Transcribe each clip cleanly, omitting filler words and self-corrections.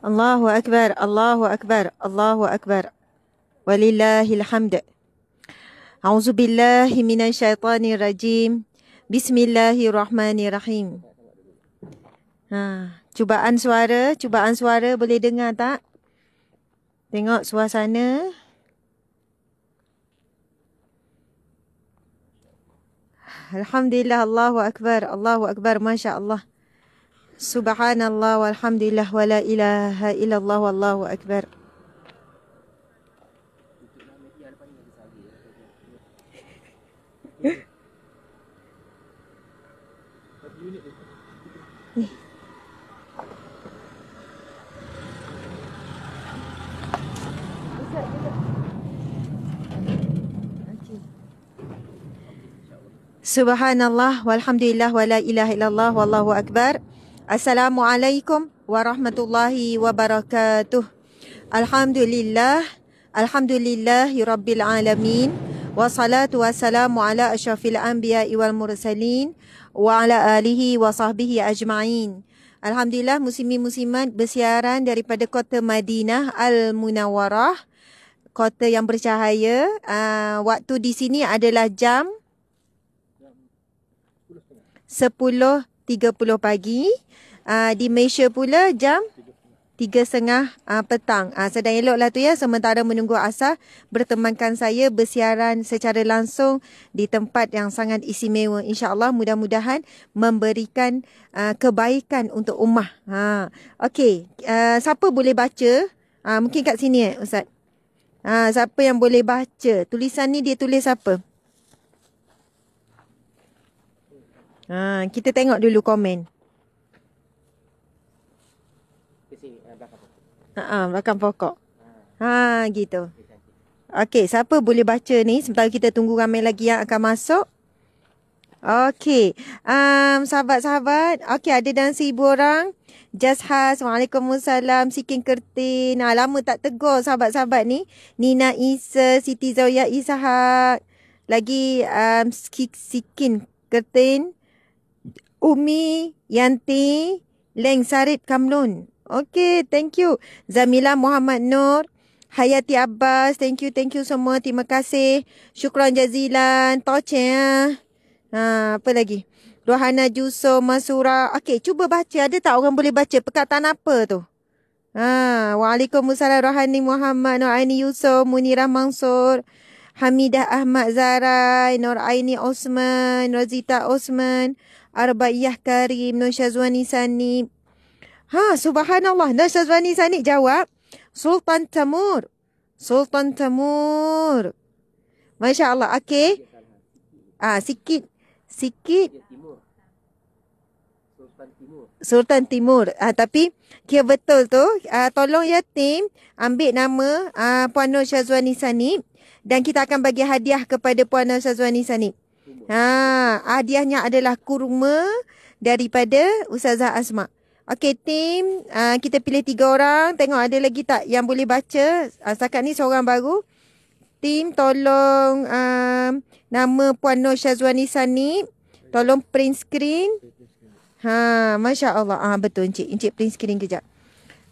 Allahu Akbar, Allahu Akbar, Allahu Akbar. Walillahil hamd. A'udzubillahi minasyaitonir rajim. Bismillahirrahmanirrahim. Cubaan suara boleh dengar tak? Tengok suasana. Alhamdulillah, Allahu Akbar, Masya Allah. Subhanallah walhamdulillah wa la ilaha illallah wallahu akbar. Subhanallah walhamdulillah wa la ilaha illallah wallahu akbar. Assalamualaikum warahmatullahi wabarakatuh. Alhamdulillahi rabbil alamin. Wassalatu wassalamu ala asyrafil anbiya'i wal mursalin wa ala alihi wa sahbihi ajma'in. Alhamdulillah, muslimin-muslimat bersiaran daripada kota Madinah Al-Munawwarah, kota yang bercahaya. Waktu di sini adalah jam 10.30 pagi. Di Malaysia pula jam 3.30 petang. Sedang eloklah tu ya, sementara menunggu asar, bertemankan saya bersiaran secara langsung di tempat yang sangat istimewa. InsyaAllah mudah-mudahan memberikan kebaikan untuk ummah. Okey, siapa boleh baca? Mungkin kat sini Ustaz. Siapa yang boleh baca? Tulisan ni dia tulis apa? Kita tengok dulu komen. Belakang pokok. Gitu. Okey, siapa boleh baca ni sementara kita tunggu ramai lagi yang akan masuk. Okey. Sahabat-sahabat, okey, ada dalam 1,000 orang. Jazhas, Waalaikumsalam, Sikin Kertin. Lama tak tegur sahabat-sahabat ni. Nina Isa, Siti Zoya Ishak. Lagi Sikin Kertin. Umi Yanti, Leng Sarip Kamlun. Okay, thank you. Zamila Muhammad Nur, Hayati Abbas, thank you semua. Terima kasih. Syukran jazilan. Toce. Apa lagi? Rohana Juso, Masura. Okay, cuba baca. Ada tak orang boleh baca perkataan apa tu? Waalaikumsalam. Rohani Muhammad, Nur Aini Yusof, Munirah Mansur, Hamidah Ahmad Zarai, Nur Aini Osman, Rozita Osman, Arbaiyah Karim, Nur Syazwani Sani. Subhanallah. Nur Syazwani Sani jawab Sultan Tamur. Masya Allah. Okey. Sikit. Sultan Timur. Tapi kira betul tu. Tolong ya tim ambil nama Puan Nur Syazwani Sani dan kita akan bagi hadiah kepada Puan Nur Syazwani Sani. Hadiahnya adalah kurma daripada Ustazah Asma. Okey tim, kita pilih 3 orang. Tengok ada lagi tak yang boleh baca. Setakat ni seorang baru. Tim tolong nama Puan Nur Syazwani Sani. Tolong print screen. Masya Allah. Betul Encik print screen kejap.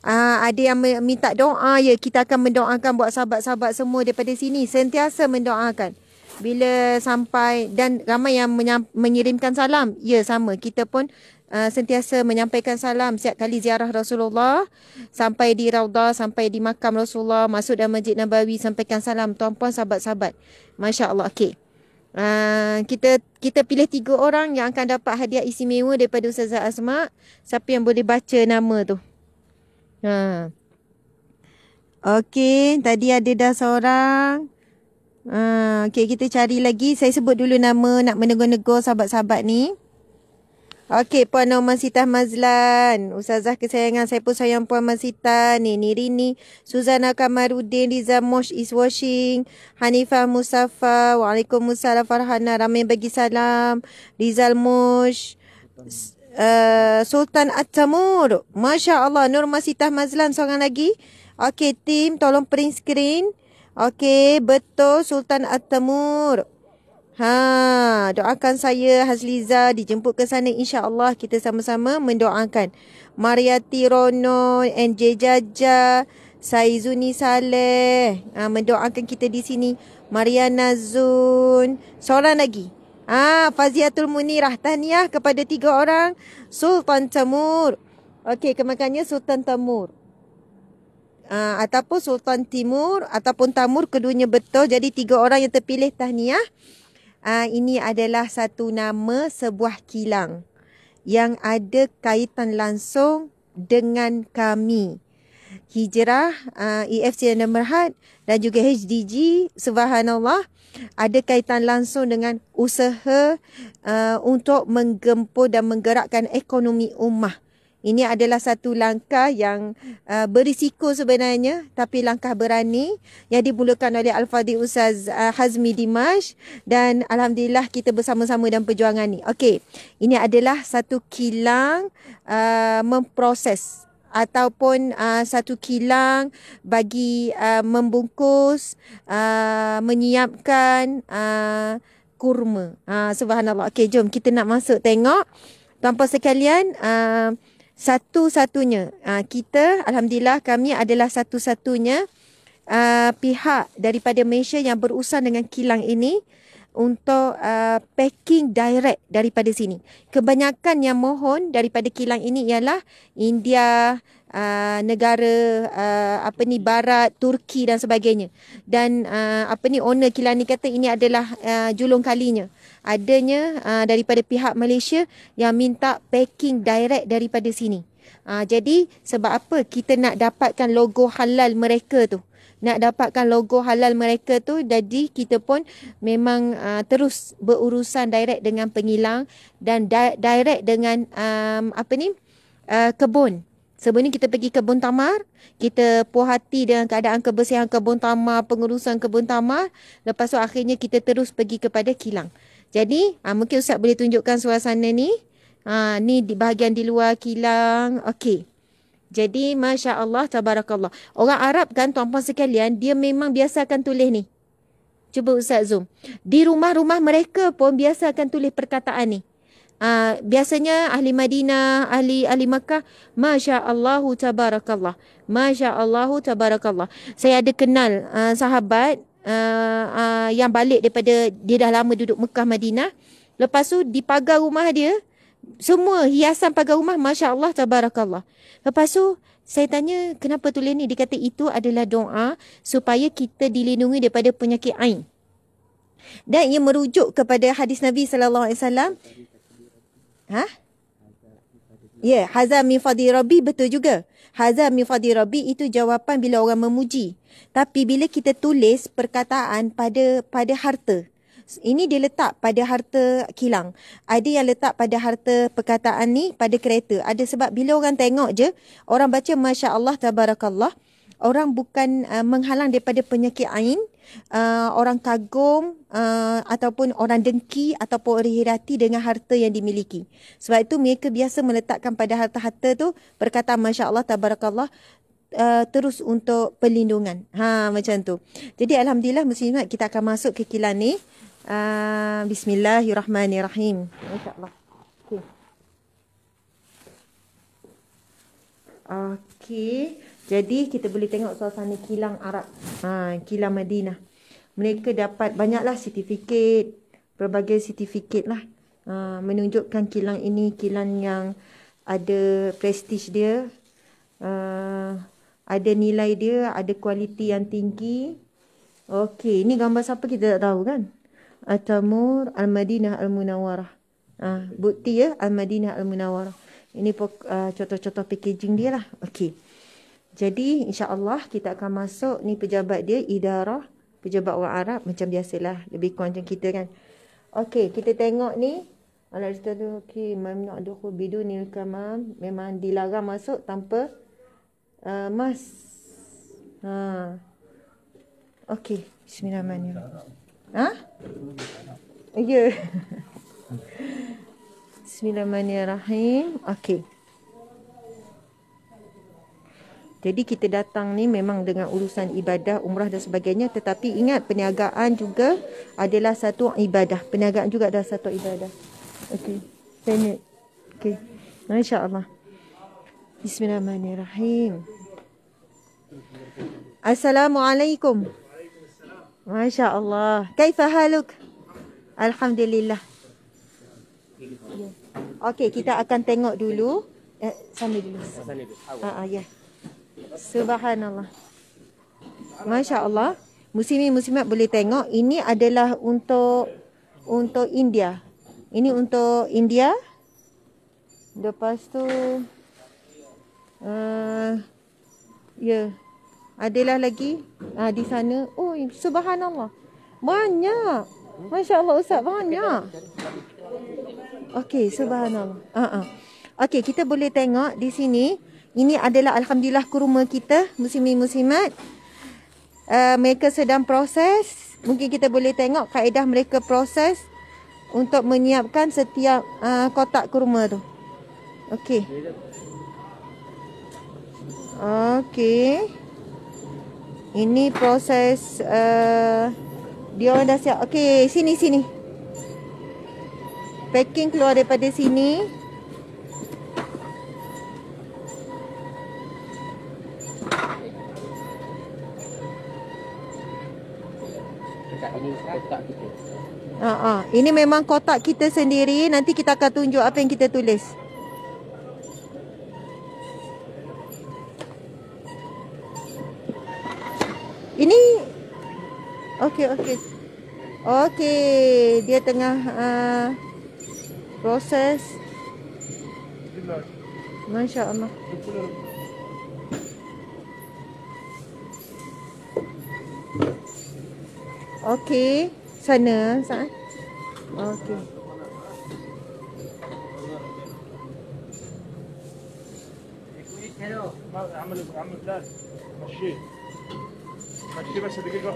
Ada yang minta doa ya. Kita akan mendoakan buat sahabat-sahabat semua daripada sini. Sentiasa mendoakan. Bila sampai dan ramai yang mengirimkan salam. Ya, sama. Kita pun sentiasa menyampaikan salam setiap kali ziarah Rasulullah. Sampai di Raudah, sampai di makam Rasulullah, masuk dalam Masjid Nabawi, sampaikan salam tuan-puan, sahabat-sahabat. Masya Allah. Okey. Kita pilih 3 orang yang akan dapat hadiah istimewa daripada Ustazah Asma. Siapa yang boleh baca nama tu? Okey, tadi ada dah seorang. Okey, kita cari lagi. Saya sebut dulu nama, nak menegur-negur sahabat-sahabat ni. Okey, Puan Norman Sitah Mazlan. Ustazah kesayangan saya pun sayang Puan Masita. Nini Rini. Suzana Kamarudin. Riza Mosh is washing. Hanifah Mustafa. Waalaikumsalam Farhana. Ramai bagi salam. Rizal Mosh. Sultan At-Tamur. Masya Allah. Nur Masitah Mazlan seorang lagi. Okey, tim tolong print screen. Okey, betul Sultan At-Tamur. Doakan saya Hazliza dijemput ke sana, insya-Allah kita sama-sama mendoakan. Mariati Rono, NJ Jaja, Saizuni Saleh, mendoakan kita di sini. Mariana Zun, seorang lagi. Faziatul Munirah, tahniah kepada 3 orang. Sultan Tamur. Okey, kemakannya Sultan Tamur. Ataupun Sultan Timur ataupun Tamur, keduanya betul. Jadi 3 orang yang terpilih, tahniah. Ini adalah satu nama sebuah kilang yang ada kaitan langsung dengan kami. Hijrah, EFC Sdn Bhd dan juga HDG, subhanallah, ada kaitan langsung dengan usaha untuk menggempur dan menggerakkan ekonomi ummah. Ini adalah satu langkah yang berisiko sebenarnya, tapi langkah berani yang dimulakan oleh Al-Fadhil Ustaz Hazmi Dimash, dan alhamdulillah kita bersama-sama dalam perjuangan ni. Okey, ini adalah satu kilang memproses ataupun satu kilang bagi membungkus, menyiapkan kurma. Subhanallah. Okey, jom kita nak masuk tengok. Tuan-puan sekalian, satu-satunya kita, alhamdulillah kami adalah satu-satunya pihak daripada Malaysia yang berurusan dengan kilang ini untuk packing direct daripada sini. Kebanyakan yang mohon daripada kilang ini ialah India, negara barat, Turki dan sebagainya. Dan owner kilang ni kata ini adalah julung kalinya adanya daripada pihak Malaysia yang minta packing direct daripada sini. Jadi sebab apa kita nak dapatkan logo halal mereka tu? Nak dapatkan logo halal mereka tu, jadi kita pun memang terus berurusan direct dengan pengilang dan direct dengan kebun. Sebelum ni kita pergi kebun tamar, kita puas hati dengan keadaan kebersihan kebun tamar, pengurusan kebun tamar. Lepas tu akhirnya kita terus pergi kepada kilang. Jadi mungkin Ustaz boleh tunjukkan suasana ni. Ni di bahagian di luar kilang. Okey. Jadi Masya Allah, Tabarakallah. Orang Arab kan tuan-puan sekalian, dia memang biasakan tulis ni. Cuba Ustaz zoom. Di rumah-rumah mereka pun biasakan tulis perkataan ni. Biasanya ahli Madinah, ahli Makkah, Masya Allahu Tabarakallah. Masya Allahu Tabarakallah. Saya ada kenal sahabat yang balik daripada, dia dah lama duduk Mekah, Madinah. Lepas tu di pagar rumah dia, semua hiasan pagar rumah, Masya Allah Tabarakallah. Lepas tu saya tanya kenapa tulis ni. Dia kata itu adalah doa supaya kita dilindungi daripada penyakit ain. Dan ia merujuk kepada hadis Nabi SAW. Ya, Haza min fadli Rabbi, betul juga. Haza min fadli Rabbi itu jawapan bila orang memuji. Tapi bila kita tulis perkataan pada harta, ini dia letak pada harta kilang. Ada yang letak pada harta perkataan ni pada kereta. Ada sebab bila orang tengok je, orang baca Masya Allah Tabarakallah, orang bukan menghalang daripada penyakit ain, orang kagum ataupun orang dengki ataupun iri hati dengan harta yang dimiliki. Sebab itu mereka biasa meletakkan pada harta-harta tu perkataan Masya Allah Tabarakallah, terus untuk perlindungan. Macam tu. Jadi alhamdulillah muslimat, kita akan masuk ke kilang ni. Bismillahirrahmanirrahim. Masya-Allah. Okey. Jadi kita boleh tengok suasana kilang Arab. Kilang Madinah. Mereka dapat banyaklah sertifikat, berbagai sertifikat lah. Menunjukkan kilang ini kilang yang ada prestige dia, ada nilai dia, ada kualiti yang tinggi. Okey, ini gambar siapa kita tak tahu kan? At-Tamur Al-Madinah Al-Munawwarah. Bukti ya, Al-Madinah Al-Munawwarah. Ini contoh-contoh packaging dia lah. Okey. Jadi insya-Allah kita akan masuk ni pejabat dia, idarah, pejabat orang Arab macam biasalah, lebih kurang macam kita kan. Okey, kita tengok ni. Allah-Allah, okey, mamnu' dukhul bidunil kamam, memang dilarang masuk tanpa mas. Okey, bismillahirrahmanirrahim. Ya. Bismillahirrahmanirrahim. Okey. Jadi kita datang ni memang dengan urusan ibadah, umrah dan sebagainya. Tetapi ingat, perniagaan juga adalah satu ibadah. Perniagaan juga adalah satu ibadah. Okey. Tanya. Okey. Masya Allah. Bismillahirrahmanirrahim. Assalamualaikum. Masya Allah. Kaifa haluk? Alhamdulillah. Okey, kita akan tengok dulu. Sana dulu. Ya. Subhanallah. Masya Allah. Muslimin muslimat boleh tengok. Ini adalah untuk India. Ini untuk India. Lepas tu ya. Adalah lagi di sana. Oh, subhanallah. Banyak. Masya Allah Ustaz, banyak. Okey, subhanallah. Okey, kita boleh tengok di sini. Ini adalah alhamdulillah kurma kita, muslimin muslimat. Mereka sedang proses. Mungkin kita boleh tengok kaedah mereka proses untuk menyiapkan setiap kotak kurma tu. Okey. Okey. Ini proses dia orang dah siap. Okey, sini. Packing keluar daripada sini. Ini kotak kita. Ini memang kotak kita sendiri. Nanti kita akan tunjuk apa yang kita tulis. Ini Okey, dia tengah proses. Masya Allah. Okey, sana. Okey.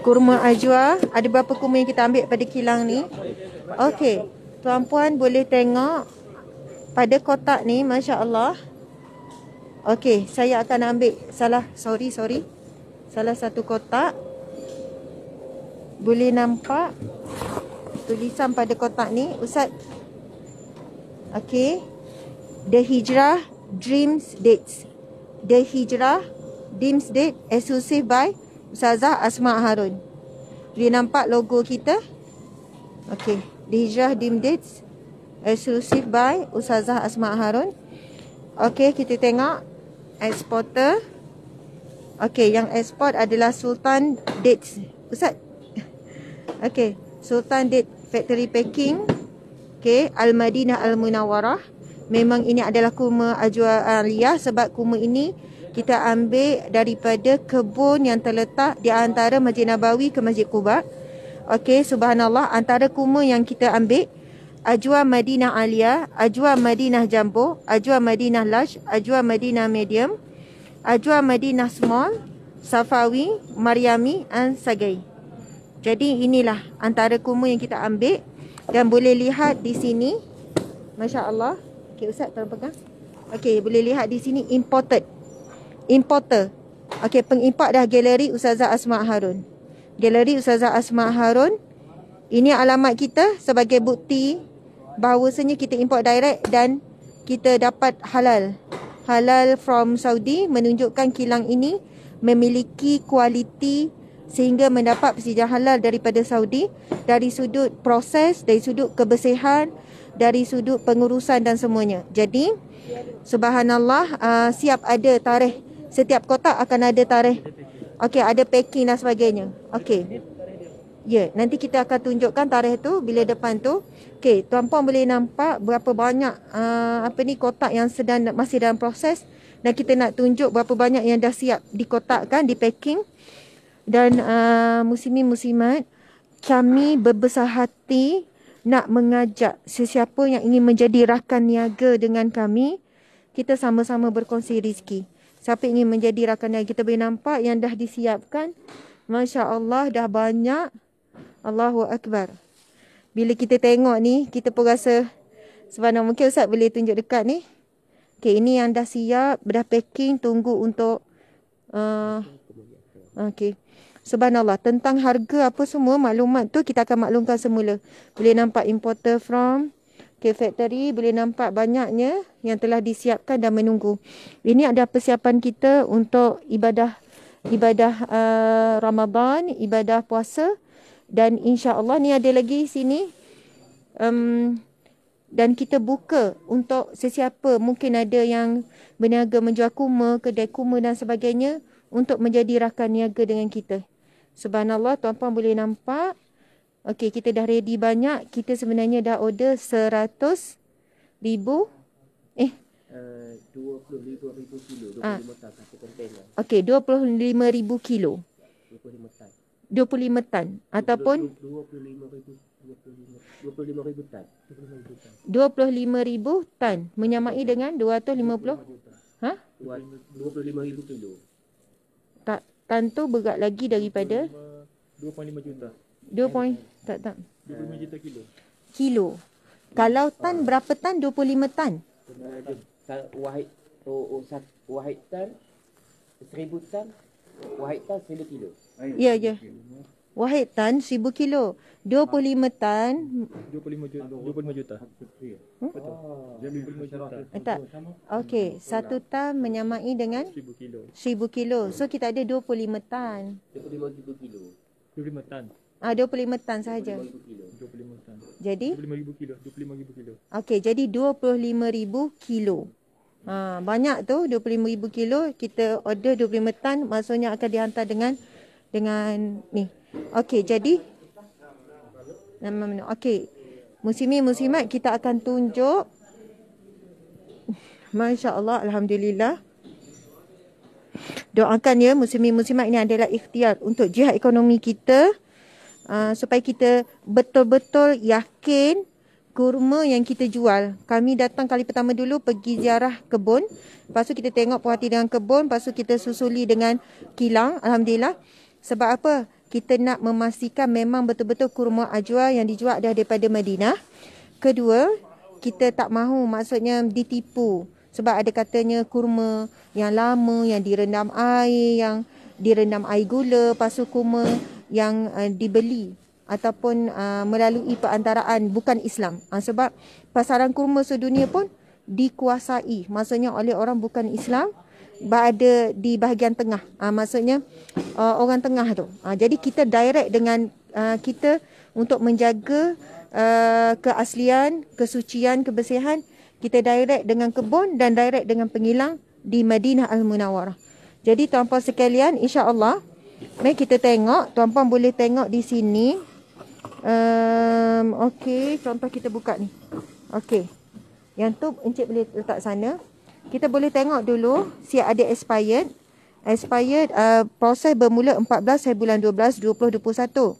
Kurma ajwa. Ada berapa kurma yang kita ambil pada kilang ni? Okey, tuan-puan boleh tengok pada kotak ni, Masya Allah. Okey, saya akan ambil sorry. Salah satu kotak. Boleh nampak tulisan pada kotak ni, Ustaz. Okey. The Hijrah Dreams Dates. The Hijrah Dreams Date exclusive by Ustazah Asma Harun. Boleh nampak logo kita? Okey. The Hijrah Dream Dates exclusive by Ustazah Asma Harun. Okey, kita tengok exporter. Okey, yang export adalah Sultan Dates. Ustaz. Okey, Sultan Date Factory Packing. Okey, Al-Madinah Al-Munawwarah. Memang ini adalah kurma ajwa aliyah sebab kurma ini kita ambil daripada kebun yang terletak di antara Masjid Nabawi ke Masjid Quba. Okey, subhanallah, antara kurma yang kita ambil ajwa Madinah Aliyah, ajwa Madinah Jumbo, ajwa Madinah Large, ajwa Madinah Medium, ajwa Madinah Small, Safawi, Maryami dan Sagai. Jadi inilah antara kurma yang kita ambil dan boleh lihat di sini. Masya Allah. Okey, Ustaz tolong pegang. Okey, boleh lihat di sini importer. Okey, pengimport dah galeri Ustazah Asma Harun. Galeri Ustazah Asma Harun. Ini alamat kita sebagai bukti bahawasanya kita import direct dan kita dapat halal. Halal from Saudi, menunjukkan kilang ini memiliki kualiti sehingga mendapat persijah halal daripada Saudi dari sudut proses, dari sudut kebersihan, dari sudut pengurusan dan semuanya. Jadi subhanallah, siap ada tarikh. Setiap kotak akan ada tarikh. Okey, ada packing dan sebagainya. Okey. Ya, nanti kita akan tunjukkan tarikh tu bila depan tu. Okey, tuan-puan boleh nampak berapa banyak kotak yang masih dalam proses dan kita nak tunjuk berapa banyak yang dah siap dikotakkan, di packing. Dan muslimin muslimat, kami berbesar hati nak mengajak sesiapa yang ingin menjadi rakan niaga dengan kami. Kita sama-sama berkongsi rezeki. Siapa ingin menjadi rakan niaga, kita boleh nampak yang dah disiapkan. Masya Allah, dah banyak. Allahu Akbar. Bila kita tengok ni, kita pun rasa subhanallah. Mungkin Ustaz boleh tunjuk dekat ni. Okay, ini yang dah siap, dah packing, tunggu untuk Okey. Subhanallah. Tentang harga apa semua maklumat tu kita akan maklumkan semula. Boleh nampak importer from factory. Boleh nampak banyaknya yang telah disiapkan dan menunggu. Ini adalah persiapan kita untuk ibadah Ramadan, ibadah puasa. Dan insya-Allah ni ada lagi sini. Dan kita buka untuk sesiapa mungkin ada yang berniaga menjual kurma, kedai kurma dan sebagainya untuk menjadi rakan niaga dengan kita. Subhanallah, tuan-puan boleh nampak. Okey, kita dah ready banyak. Kita sebenarnya dah order 100,000 25,000 kilo, 25 tan satu kontainer. Okey, 25,000 kilo. 25 tan. 25 tan ataupun 25,000 tan. 25,000 tan menyamai dengan 250. Ha? 25,000 kilo. Tak, tan tu berat lagi daripada 2.5 juta. 2 25 juta kilo. kilo. Kalau tan berapa tan? 25 tan. Wahid tan 1,000 tan. Wahid tan 1,000 kilo. Ya, ya. Wahid tan 1,000 kilo. 25 tan. 25 juta. Betul. 25 juta. Tak. Okey, 1 tan menyamai dengan 1000 kilo. 1,000 kilo. So kita ada 25 tan. 25,000 kilo. 25 tan. 25 tan sahaja. 25 tan. Jadi 25,000 kilo. 25,000 kilo. okey, jadi 25,000 kilo. Banyak tu 25,000 kilo. Kita order 25 tan, maksudnya akan dihantar dengan ni. Okey, jadi okey. Muslimin-muslimat kita akan tunjuk. Masya-Allah, alhamdulillah. Doakan ya, muslimin-muslimat, ini adalah ikhtiar untuk jihad ekonomi kita. Supaya kita betul-betul yakin kurma yang kita jual. Kami datang kali pertama dulu pergi ziarah kebun. Lepas tu kita tengok puas hati dengan kebun. Lepas tu kita susuli dengan kilang. Alhamdulillah. Sebab apa? Kita nak memastikan memang betul-betul kurma ajwa yang dijual dah daripada Madinah. Kedua, kita tak mahu maksudnya ditipu. Sebab ada katanya kurma yang lama, yang direndam air, yang direndam air gula. Lepas tu kurma yang dibeli ataupun melalui perantaraan bukan Islam. Sebab pasaran kurma sedunia pun dikuasai, maksudnya oleh orang bukan Islam, berada di bahagian tengah. Maksudnya orang tengah tu. Jadi kita direct dengan kita untuk menjaga keaslian, kesucian, kebersihan. Kita direct dengan kebun dan direct dengan pengilang di Madinah Al-Munawwarah. Jadi tuan-puan sekalian, insya-Allah, mari kita tengok. Tuan-puan boleh tengok di sini. Okey, contoh kita buka ni. Okey. Yang tu encik boleh letak sana. Kita boleh tengok dulu siap ada expired. Expired proses bermula 14 hari bulan 12 2021.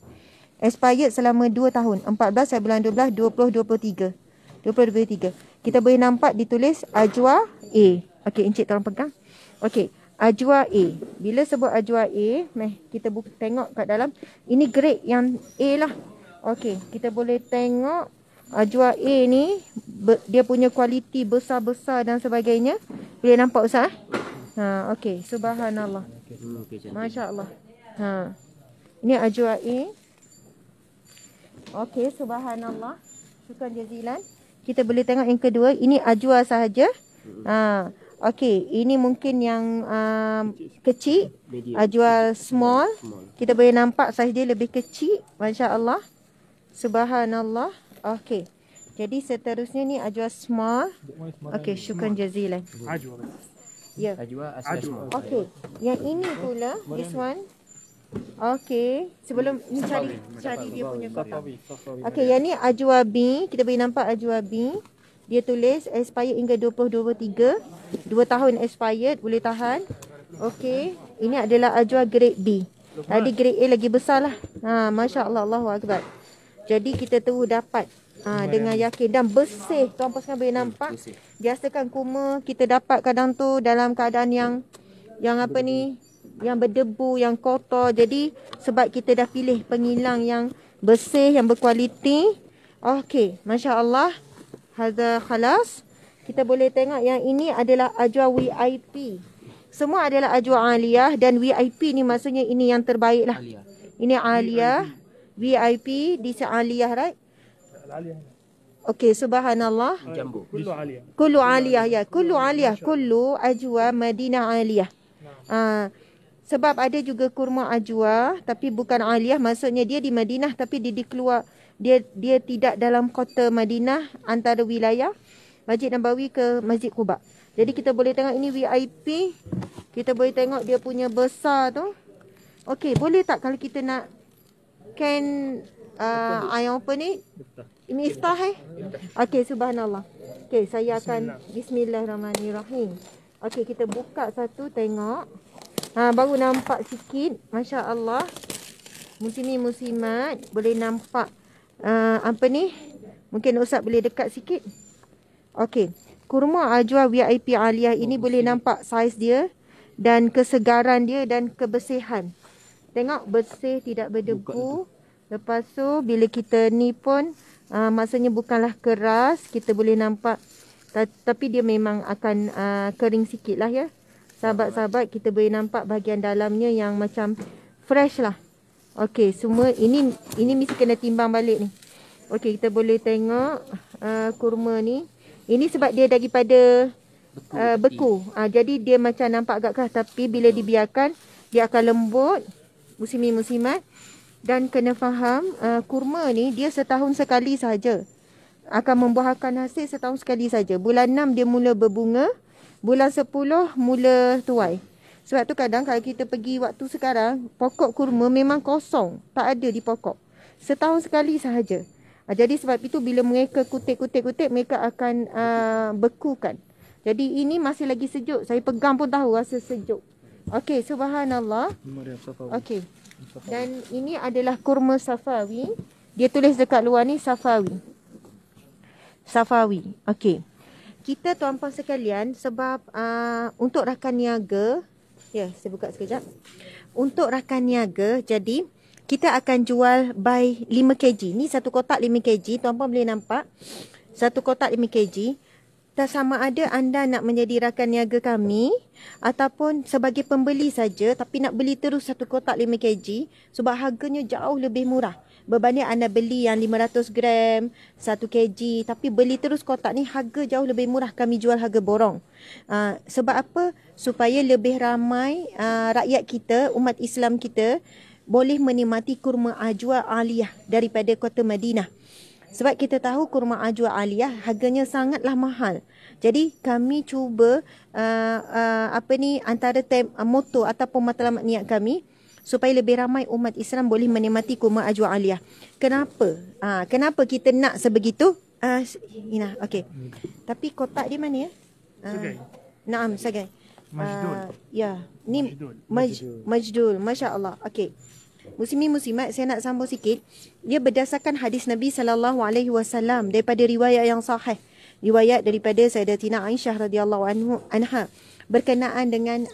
Expired selama 2 tahun. 14 hari bulan 12 2023. 2023. Kita boleh nampak ditulis Ajwa A. Okey, encik tolong pegang. Okey. Ajwa A. Bila sebut Ajwa A, kita tengok kat dalam. Ini grade yang A lah. Okey, kita boleh tengok Ajwa A ni dia punya kualiti besar-besar dan sebagainya. Boleh nampak Ustaz? Okey, subhanallah. Masya-Allah. Ini Ajwa A. Okey, subhanallah. Syukran jazilan. Kita boleh tengok yang kedua, ini Ajwa sahaja. Okey, ini mungkin yang kecil. Ajwa small. Kita boleh nampak saiz dia lebih kecil. Masya-Allah. Subhanallah. Okey. Jadi seterusnya ni Ajwa small. Okey, syukran jazilan. Ajwa. Ya. Ajwa asli small. Okey. Yang ini pula, this one. Okey, sebelum ni cari dia punya kotak. Okey, yang ni Ajwa B. Kita boleh nampak Ajwa B. Dia tulis expired hingga 2023. 2 tahun expired, boleh tahan. Okey, ini adalah Ajwa grade B. Tadi grade A lagi besar lah. Masya-Allah, Allahu Akbar. Jadi kita terus dapat dengan yakin dan bersih. Tuan-puan sekalian boleh nampak. Biasakan kurma kita dapat kadang tu dalam keadaan yang apa ni, yang berdebu, yang kotor. Jadi sebab kita dah pilih pengilang yang bersih, yang berkualiti. Okey, masya-Allah. Hadza khalas. Kita boleh tengok yang ini adalah Ajwa VIP. Semua adalah ajwa aliyah dan VIP ni maksudnya ini yang terbaik lah. Alia. Ini aliyah, VIP, this aliyah, right? Aliyah. Okay, subhanallah. Jumbo. Kullu aliyah. Kullu aliyah, ya. Kullu aliyah. Kullu ajwa Madinah aliyah. Sebab ada juga kurma ajwa tapi bukan aliyah. Maksudnya dia di Madinah tapi dia dikeluar. Dia tidak dalam kota Madinah antara wilayah Masjid Nabawi ke Masjid Quba. Jadi kita boleh tengok ini VIP. Kita boleh tengok dia punya besar tu. Okey, boleh tak kalau kita nak can ayam apa ni? Ini iftah Okey, subhanallah. Okey, saya akan bismillahirrahmanirrahim. Okey, kita buka satu tengok. Baru nampak sikit. Masya-Allah. Muslimin muslimat boleh nampak apa ni? Mungkin Ustaz boleh dekat sikit. Okey. Kurma ajwa VIP aliyah ini boleh nampak saiz dia dan kesegaran dia dan kebersihan. Tengok bersih, tidak berdebu. Lepas tu bila kita ni pun maksudnya bukanlah keras, kita boleh nampak tapi dia memang akan kering sikit lah ya. Sahabat-sahabat, kita boleh nampak bahagian dalamnya yang macam fresh lah. Okey, semua ini mesti kena timbang balik ni. Okey, kita boleh tengok kurma ni. Ini sebab dia daripada beku. Jadi dia macam nampak agak keras tapi bila dibiarkan dia akan lembut. Muslimin muslimat, dan kena faham kurma ni dia setahun sekali saja. Akan membuahkan hasil setahun sekali saja. Bulan 6 dia mula berbunga, bulan 10 mula tuai. Sebab tu kadang kalau kita pergi waktu sekarang, pokok kurma memang kosong. Tak ada di pokok. Setahun sekali sahaja. Jadi sebab itu bila mereka kutip, mereka akan bekukan. Jadi ini masih lagi sejuk. Saya pegang pun tahu rasa sejuk. Okey, subhanallah. Okey. Dan ini adalah kurma Safawi. Dia tulis dekat luar ni Safawi. Safawi. Okey. Kita tuan-puan sekalian sebab untuk rakan niaga, ya, saya buka sekejap. Untuk rakan niaga, jadi kita akan jual by 5 kg. Ni satu kotak 5 kg. Tuan-puan boleh nampak. Satu kotak 5 kg. Tak sama ada anda nak menjadi rakan niaga kami ataupun sebagai pembeli saja tapi nak beli terus satu kotak 5 kg sebab harganya jauh lebih murah. Berbanding anda beli yang 500 gram, 1 kg tapi beli terus kotak ni harga jauh lebih murah. Kami jual harga borong. Sebab apa? Supaya lebih ramai rakyat kita, umat Islam kita boleh menikmati kurma ajwa aliyah daripada kota Madinah. Sebab kita tahu kurma ajwa aliyah harganya sangatlah mahal. Jadi kami cuba antara moto ataupun matlamat niat kami supaya lebih ramai umat Islam boleh menikmati kurma ajwa aliyah. Kenapa? Kenapa kita nak sebegitu? Ina, okey. Tapi kotak dia mana ya? Sagai. Naam, sagai. Majdul. Ya, ni majdul. Masya-Allah. Okey. Muslimin muslimat, saya nak sambung sikit. Dia berdasarkan hadis Nabi SAW daripada riwayat yang sahih. Riwayat daripada Sayyidatina Aisyah radhiyallahu anha berkenaan dengan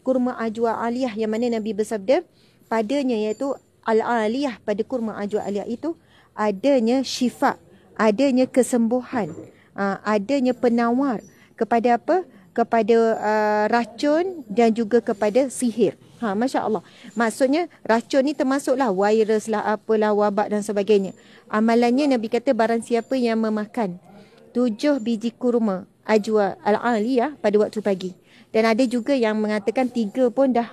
kurma ajwa aliyah yang mana Nabi bersabda padanya, iaitu al-aliyah, pada kurma ajwa aliyah itu adanya syifa, adanya kesembuhan, adanya penawar kepada apa? Kepada racun dan juga kepada sihir. Masya Allah. Maksudnya racun ni termasuklah virus lah, apalah, wabak dan sebagainya. Amalannya Nabi kata barang siapa yang memakan 7 biji kurma ajwa al-aliyah pada waktu pagi. Dan ada juga yang mengatakan 3 pun dah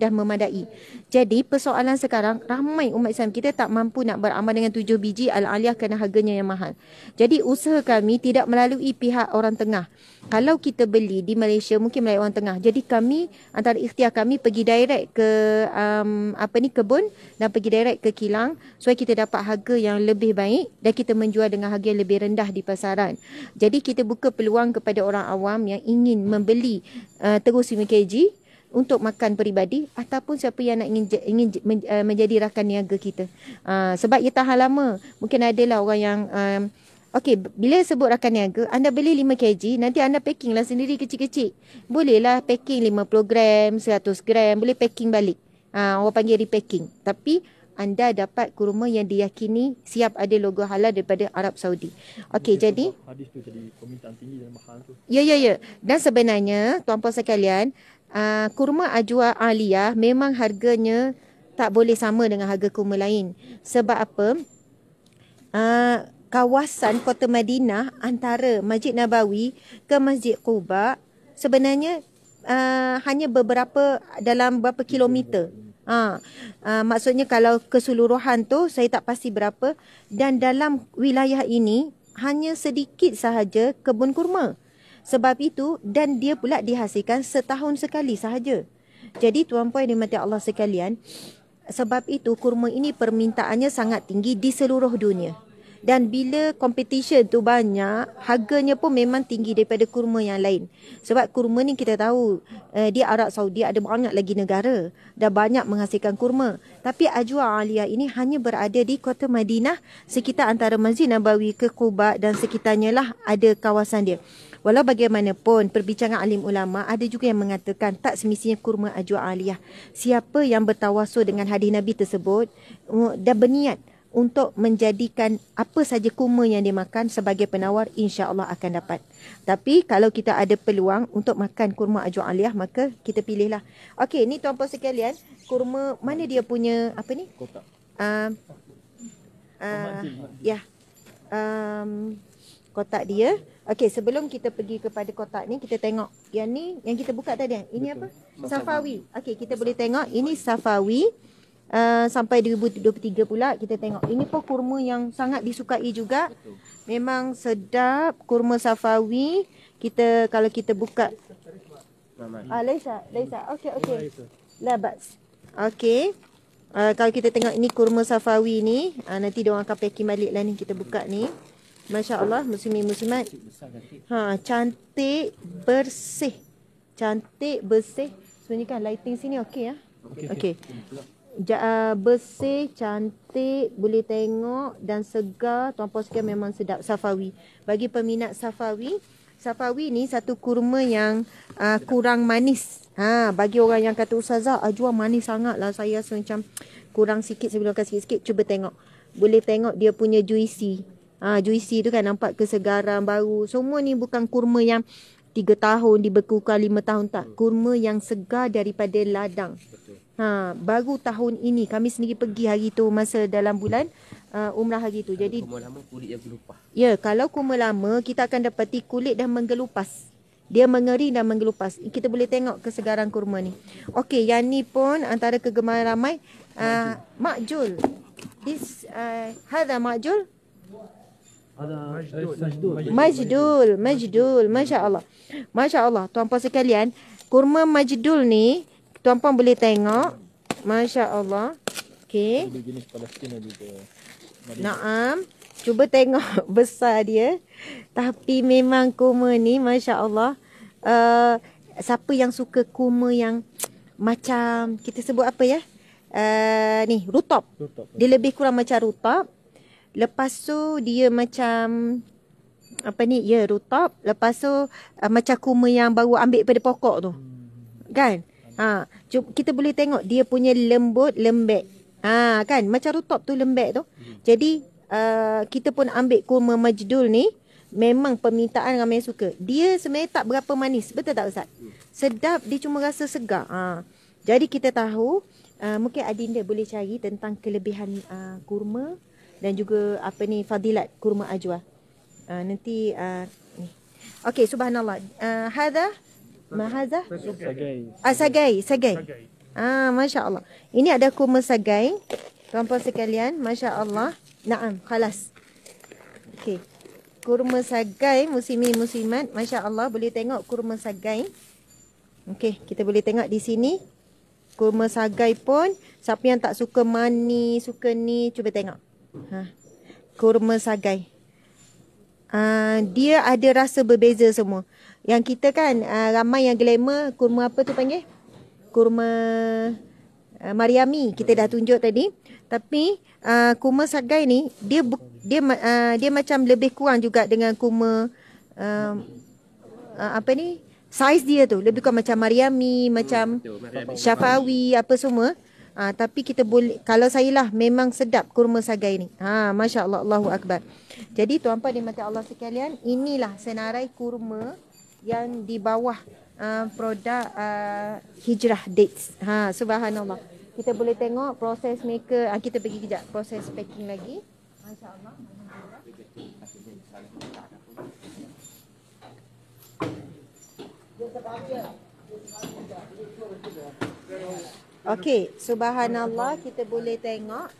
memadai. Jadi persoalan sekarang ramai umat Islam kita tak mampu nak beramal dengan 7 biji al-aliyah kerana harganya yang mahal. Jadi usaha kami tidak melalui pihak orang tengah. Kalau kita beli di Malaysia mungkin melalui orang tengah. Jadi kami antara ikhtiar kami pergi direct ke kebun dan pergi direct ke kilang supaya kita dapat harga yang lebih baik dan kita menjual dengan harga yang lebih rendah di pasaran. Jadi kita buka peluang kepada orang awam yang ingin membeli terus 5 kg untuk makan peribadi ataupun siapa yang nak ingin menjadi rakan niaga kita. Sebab ia tahan lama. Mungkin adalah orang yang okey, bila sebut rakan niaga, anda beli 5 kg, nanti anda packing lah sendiri kecil-kecil. Bolehlah packing 50 gram, 100 gram, boleh packing balik. Orang panggil repacking. Tapi anda dapat kurma yang diyakini siap ada logo halal daripada Arab Saudi. Okey, jadi hadis tu jadi permintaan tinggi dan mahal tu. Ya. Dan sebenarnya tuan-puan sekalian, kurma ajwa aliyah memang harganya tak boleh sama dengan harga kurma lain. Sebab apa? Kawasan Kota Madinah antara Masjid Nabawi ke Masjid Quba sebenarnya hanya dalam berapa kilometer. Maksudnya kalau keseluruhan tu saya tak pasti berapa, dan dalam wilayah ini hanya sedikit sahaja kebun kurma. Sebab itu, dan dia pula dihasilkan setahun sekali sahaja. Jadi tuan-puan yang dimati Allah sekalian, sebab itu kurma ini permintaannya sangat tinggi di seluruh dunia. Dan bila competition tu banyak, harganya pun memang tinggi daripada kurma yang lain. Sebab kurma ni kita tahu, di Arab Saudi ada banyak lagi negara dah banyak menghasilkan kurma. Tapi Ajwa Aliyah ini hanya berada di Kota Madinah, sekitar antara Masjid Nabawi ke Quba dan sekitarnya lah ada kawasan dia. Walau bagaimanapun, perbincangan alim ulama ada juga yang mengatakan tak semestinya kurma Ajwa Aliyah. Siapa yang bertawasul dengan hadis Nabi tersebut dah berniat untuk menjadikan apa saja kurma yang dimakan sebagai penawar, insya-Allah akan dapat. Tapi kalau kita ada peluang untuk makan kurma Ajwa Aliyah, maka kita pilihlah. Okey, ni tuan-puan sekalian, kurma mana dia punya apa ni? Kotak. Ya. Kotak dia. Okey, sebelum kita pergi kepada kotak ni, kita tengok yang ni yang kita buka tadi. Ini apa? Safawi. Okey, kita boleh tengok ini Safawi. Sampai 2023 pula kita tengok. Ini pun kurma yang sangat disukai juga. Memang sedap kurma Safawi. Kalau kita buka. Laisa. Okey. Labas. Okey. Kalau kita tengok ini kurma Safawi ni, nanti dia orang akan packing balik lah ni, kita buka ni. Masya-Allah, muslimin muslimat. Cantik, bersih. Cantik, bersih. Sebenarnya kan lighting sini okey ya. Okey. Bersih, cantik, boleh tengok dan segar. Tuan-puan sekalian, memang sedap Safawi. Bagi peminat Safawi, Safawi ni satu kurma yang kurang manis. Bagi orang yang kata Ustazah, Ajwa manis sangat lah, saya rasa macam kurang sikit, saya bilangkan sikit-sikit. Cuba tengok. Boleh tengok dia punya juicy. Juicy tu kan nampak kesegaran baru. Semua ni bukan kurma yang 3 tahun dibekukan 5 tahun, tak. Kurma yang segar daripada ladang. Baru tahun ini kami sendiri pergi hari tu masa dalam bulan umrah hari tu. Jadi kurma lama kulit yang berlupas. Ya, kalau kurma lama kita akan dapati kulit dah menggelupas. Dia mengering dan menggelupas. Kita boleh tengok kesegaran kurma ni. Okey, yang ni pun antara kegemaran ramai. Makjul. Hadha makjul. Majdul. Masya-Allah. Masya-Allah, tuan-puan sekalian, kurma majdul ni tuan-puan boleh tengok. Masya-Allah. Okey. Jenis Palestin ada ke? Naam. Cuba tengok besar dia. Tapi memang kurma ni masya-Allah, siapa yang suka kurma yang macam kita sebut apa ya? Ni rutop. Dia lebih kurang macam rutop. Lepas tu dia macam apa ni? Ya, rutop. Lepas tu macam kurma yang baru ambil pada pokok tu. Kan? Kita boleh tengok dia punya lembut, lembek. Kan? Macam rutop tu lembek tu. Jadi kita pun ambil kurma majdul ni, memang permintaan ramai suka. Dia sebenarnya tak berapa manis. Betul tak Ustaz? Sedap, dia cuma rasa segar. Jadi kita tahu, mungkin Adinda boleh cari tentang kelebihan kurma dan juga apa ni fadilat kurma Ajwa. Nanti ni. Okey, subhanallah. Hadha mahaza? Sagai. Masya-Allah. Ini ada kurma sagai. Tuan-puan sekalian, masya-Allah. Naam, khalas. Okey. Kurma sagai, muslimin muslimat, masya-Allah, boleh tengok kurma sagai. Okey, kita boleh tengok di sini. Kurma sagai pun, siapa yang tak suka manis, suka ni, cuba tengok. Kurma sagai. Dia ada rasa berbeza semua. Yang kita kan ramai yang glamour, kurma apa tu panggil? Kurma Mariami, kita dah tunjuk tadi. Tapi kurma sagai ni dia macam lebih kurang juga dengan kurma apa ni? Saiz dia tu lebih kurang macam Mariami, macam Syafawi apa semua. Tapi kita boleh, kalau saya lah, memang sedap kurma sagai ni. Masya-Allah, Allahu Akbar. Jadi tuan-puan dimati Allah sekalian, inilah senarai kurma yang di bawah produk Hijrah Dates. Subhanallah. Kita boleh tengok proses mereka. Kita pergi kejap proses packing lagi. Masya-Allah. Okey, subhanallah, kita boleh tengok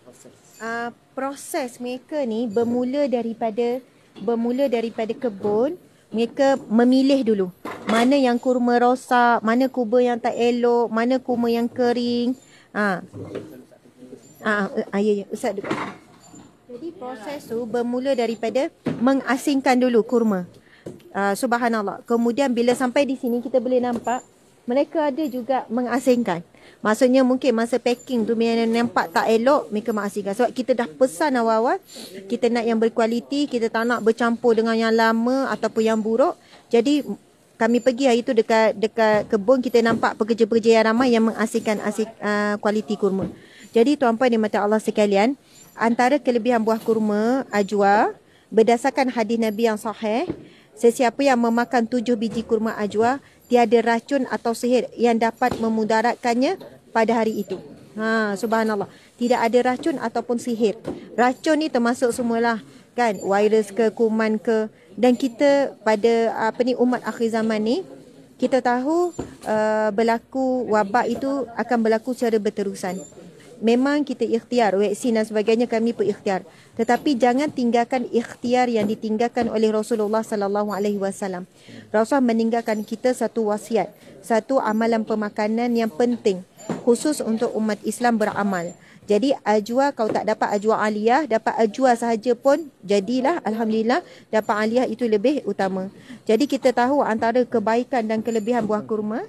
proses mereka ni bermula daripada kebun. Mereka memilih dulu mana yang kurma rosak, mana kurma yang tak elok, mana kurma yang kering. Ya, Ustaz duduk. Jadi proses tu bermula daripada mengasingkan dulu kurma. Subhanallah. Kemudian bila sampai di sini kita boleh nampak mereka ada juga mengasingkan. Maksudnya mungkin masa packing tu bila nampak tak elok, mereka mengasingkan. Sebab kita dah pesan awal-awal, kita nak yang berkualiti, kita tak nak bercampur dengan yang lama ataupun yang buruk. Jadi kami pergi hari tu dekat kebun, kita nampak pekerja-pekerja yang ramai yang mengasingkan kualiti kurma. Jadi tuan-puan dan mata Allah sekalian, antara kelebihan buah kurma ajwa, berdasarkan hadis Nabi yang sahih, sesiapa yang memakan 7 biji kurma ajwa, tiada racun atau sihir yang dapat memudaratkannya pada hari itu. Subhanallah. Tidak ada racun ataupun sihir. Racun ni termasuk semualah, kan? Virus ke, kuman ke. Dan kita pada umat akhir zaman ni, kita tahu berlaku wabak itu akan berlaku secara berterusan. Memang kita ikhtiar, vaksin dan sebagainya kami pun ikhtiar. Tetapi jangan tinggalkan ikhtiar yang ditinggalkan oleh Rasulullah sallallahu alaihi wasallam. Rasulullah meninggalkan kita satu wasiat, satu amalan pemakanan yang penting khusus untuk umat Islam beramal. Jadi ajwa, kau tak dapat ajwa aliyah, dapat ajwa sahaja pun jadilah, alhamdulillah, dapat aliyah itu lebih utama. Jadi kita tahu antara kebaikan dan kelebihan buah kurma.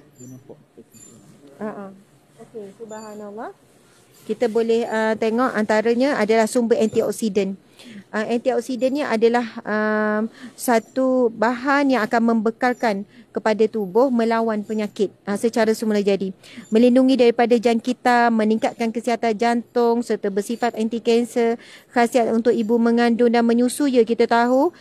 Okey, subhanallah. Kita boleh tengok antaranya adalah sumber antioksidan. Antioksidannya adalah satu bahan yang akan membekalkan kepada tubuh melawan penyakit secara semula jadi. Melindungi daripada jangkitan, meningkatkan kesihatan jantung serta bersifat anti-kanser, khasiat untuk ibu mengandung dan menyusui. Ya, kita tahu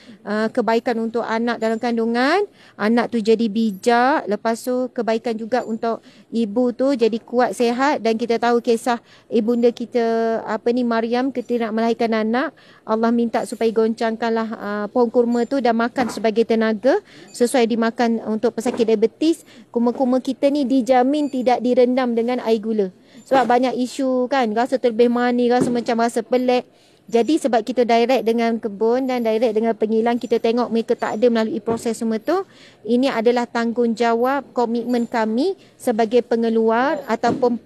kebaikan untuk anak dalam kandungan, anak tu jadi bijak, lepas tu kebaikan juga untuk ibu tu jadi kuat, sihat. Dan kita tahu kisah ibunda kita Maryam ketika nak melahirkan anak, Allah minta supaya goncangkanlah pohon kurma tu dan makan sebagai tenaga, sesuai dimakan untuk pesakit diabetes. Kurma-kurma kita ni dijamin tidak direndam dengan air gula. Sebab banyak isu kan, rasa terlebih manis, rasa macam rasa pelik. Jadi sebab kita direct dengan kebun dan direct dengan pengilang, kita tengok mereka tak ada melalui proses semua tu. Ini adalah tanggungjawab, komitmen kami sebagai pengeluar ataupun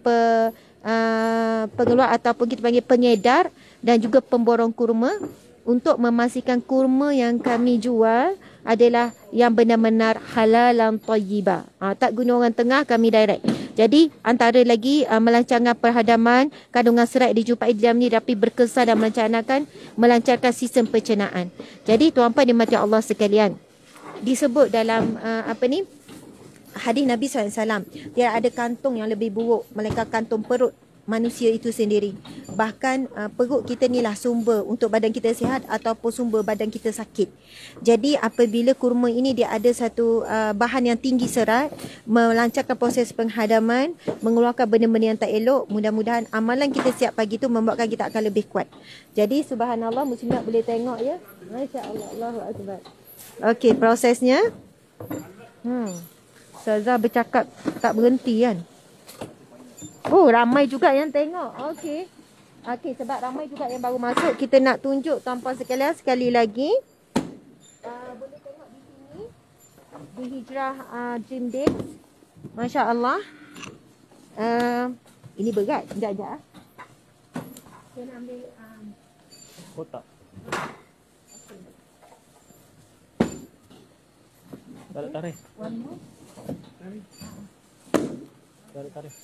pengeluar ataupun kita panggil pengedar dan juga pemborong kurma, untuk memastikan kurma yang kami jual adalah yang benar-benar halalan thayyibah. Tak guna orang tengah, kami direct. Jadi antara lagi melancarkan perhadaman, kandungan serat dijumpai di dalam ni tapi berkesan dan melancarkan sistem pencernaan. Jadi tuan-puan dimati Allah sekalian, disebut dalam hadis Nabi SAW, tidak ada kantung yang lebih buruk melainkan kantung perut manusia itu sendiri. Bahkan perut kita ni lah sumber untuk badan kita sihat ataupun sumber badan kita sakit. Jadi apabila kurma ini dia ada satu bahan yang tinggi serat, melancarkan proses penghadaman, mengeluarkan benda-benda yang tak elok, mudah-mudahan amalan kita siap pagi tu membuatkan kita akan lebih kuat. Jadi subhanallah, muslimat boleh tengok ya. Masya-Allah, Allahu akbar. Okey, prosesnya. Ustazah bercakap tak berhenti kan. Oh, ramai juga yang tengok. Okey. Sebab ramai juga yang baru masuk, kita nak tunjuk tuan-puan sekalian sekali lagi. Boleh tengok di sini di Hijrah Dream Dates. Masya-Allah. Ini berat. Sekejap. Saya nak ambil kotak. Tarik. one more. Tarik.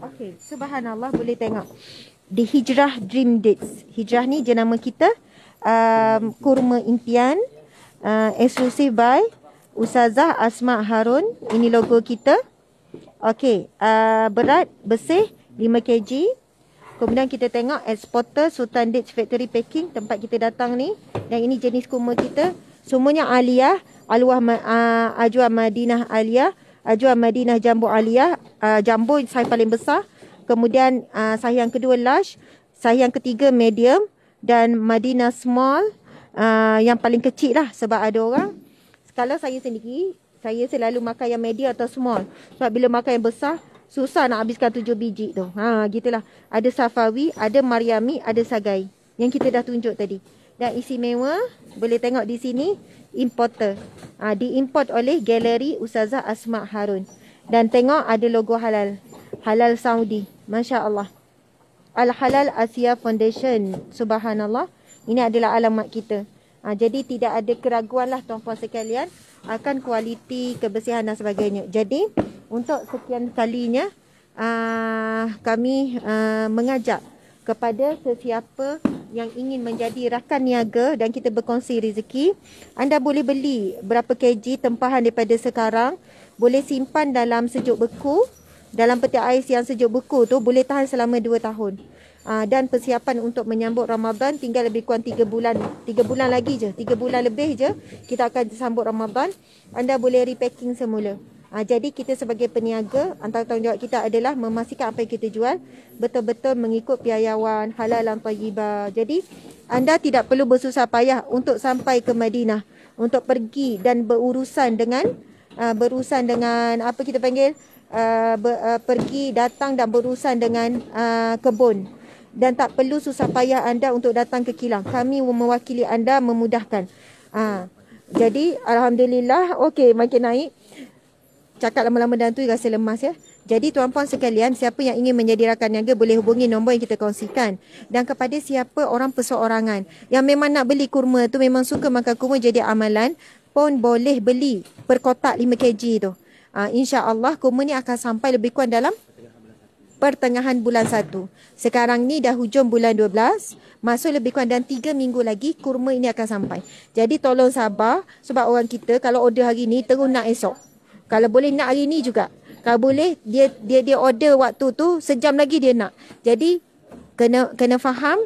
Okey, subhanallah, boleh tengok di Hijrah Dream Dates. Hijrah ni jenama kita, kurma impian, eksklusif by Ustazah Asma Harun. Ini logo kita. Okey, berat bersih 5 kg. Kemudian kita tengok exporter Sultan Dates Factory Packing, tempat kita datang ni. Dan ini jenis kurma kita, semuanya aliyah. Ajwa Madinah Aliyah, Ajwa Madinah Jambu Aliyah, Jambu saiz paling besar. Kemudian saiz yang kedua large, saiz yang ketiga medium dan Madinah small yang paling kecil lah sebab ada orang. Kalau saya sendiri, saya selalu makan yang medium atau small. Sebab bila makan yang besar, susah nak habiskan 7 biji tu. Gitulah. Ada Safawi, ada Mariami, ada Sagai. Yang kita dah tunjuk tadi. Dan istimewa, boleh tengok di sini, importer. Diimport oleh Galeri Ustazah Asma Harun. Dan tengok ada logo halal. Halal Saudi. Masya Allah. Al-Halal Asia Foundation. Subhanallah. Ini adalah alamat kita. Jadi tidak ada keraguan lah tuan-puan sekalian akan kualiti, kebersihan dan sebagainya. Jadi untuk sekian kalinya kami mengajak kepada sesiapa yang ingin menjadi rakan niaga dan kita berkongsi rezeki, anda boleh beli berapa kg tempahan daripada sekarang, boleh simpan dalam sejuk beku, dalam peti ais yang sejuk beku tu boleh tahan selama 2 tahun. Dan persiapan untuk menyambut Ramadan tinggal lebih kurang 3 bulan. 3 bulan lagi je, 3 bulan lebih je kita akan sambut Ramadan. Anda boleh repacking semula. Jadi kita sebagai peniaga, antara tanggungjawab kita adalah memastikan apa yang kita jual betul-betul mengikut piawaian halal dan thayyibah. Jadi anda tidak perlu bersusah payah untuk sampai ke Madinah, untuk pergi dan berurusan dengan apa kita panggil, pergi datang dan berurusan dengan kebun. Dan tak perlu susah payah anda untuk datang ke kilang. Kami mewakili anda, memudahkan. Jadi alhamdulillah, okey, makin naik. Cakap lama-lama dan tu rasa lemas ya. Jadi tuan-puan sekalian, siapa yang ingin menjadi rakan niaga boleh hubungi nombor yang kita kongsikan. Dan kepada siapa orang perseorangan yang memang nak beli kurma tu, memang suka makan kurma jadi amalan, pun boleh beli per kotak 5 kg tu. InsyaAllah kurma ni akan sampai lebih kurang dalam pertengahan bulan 1. Sekarang ni dah hujung bulan 12. Masuk lebih kurang dalam 3 minggu lagi kurma ini akan sampai. Jadi tolong sabar sebab orang kita kalau order hari ni terus nak esok. Kalau boleh nak hari ni juga. Kalau boleh dia order waktu tu sejam lagi dia nak. Jadi kena faham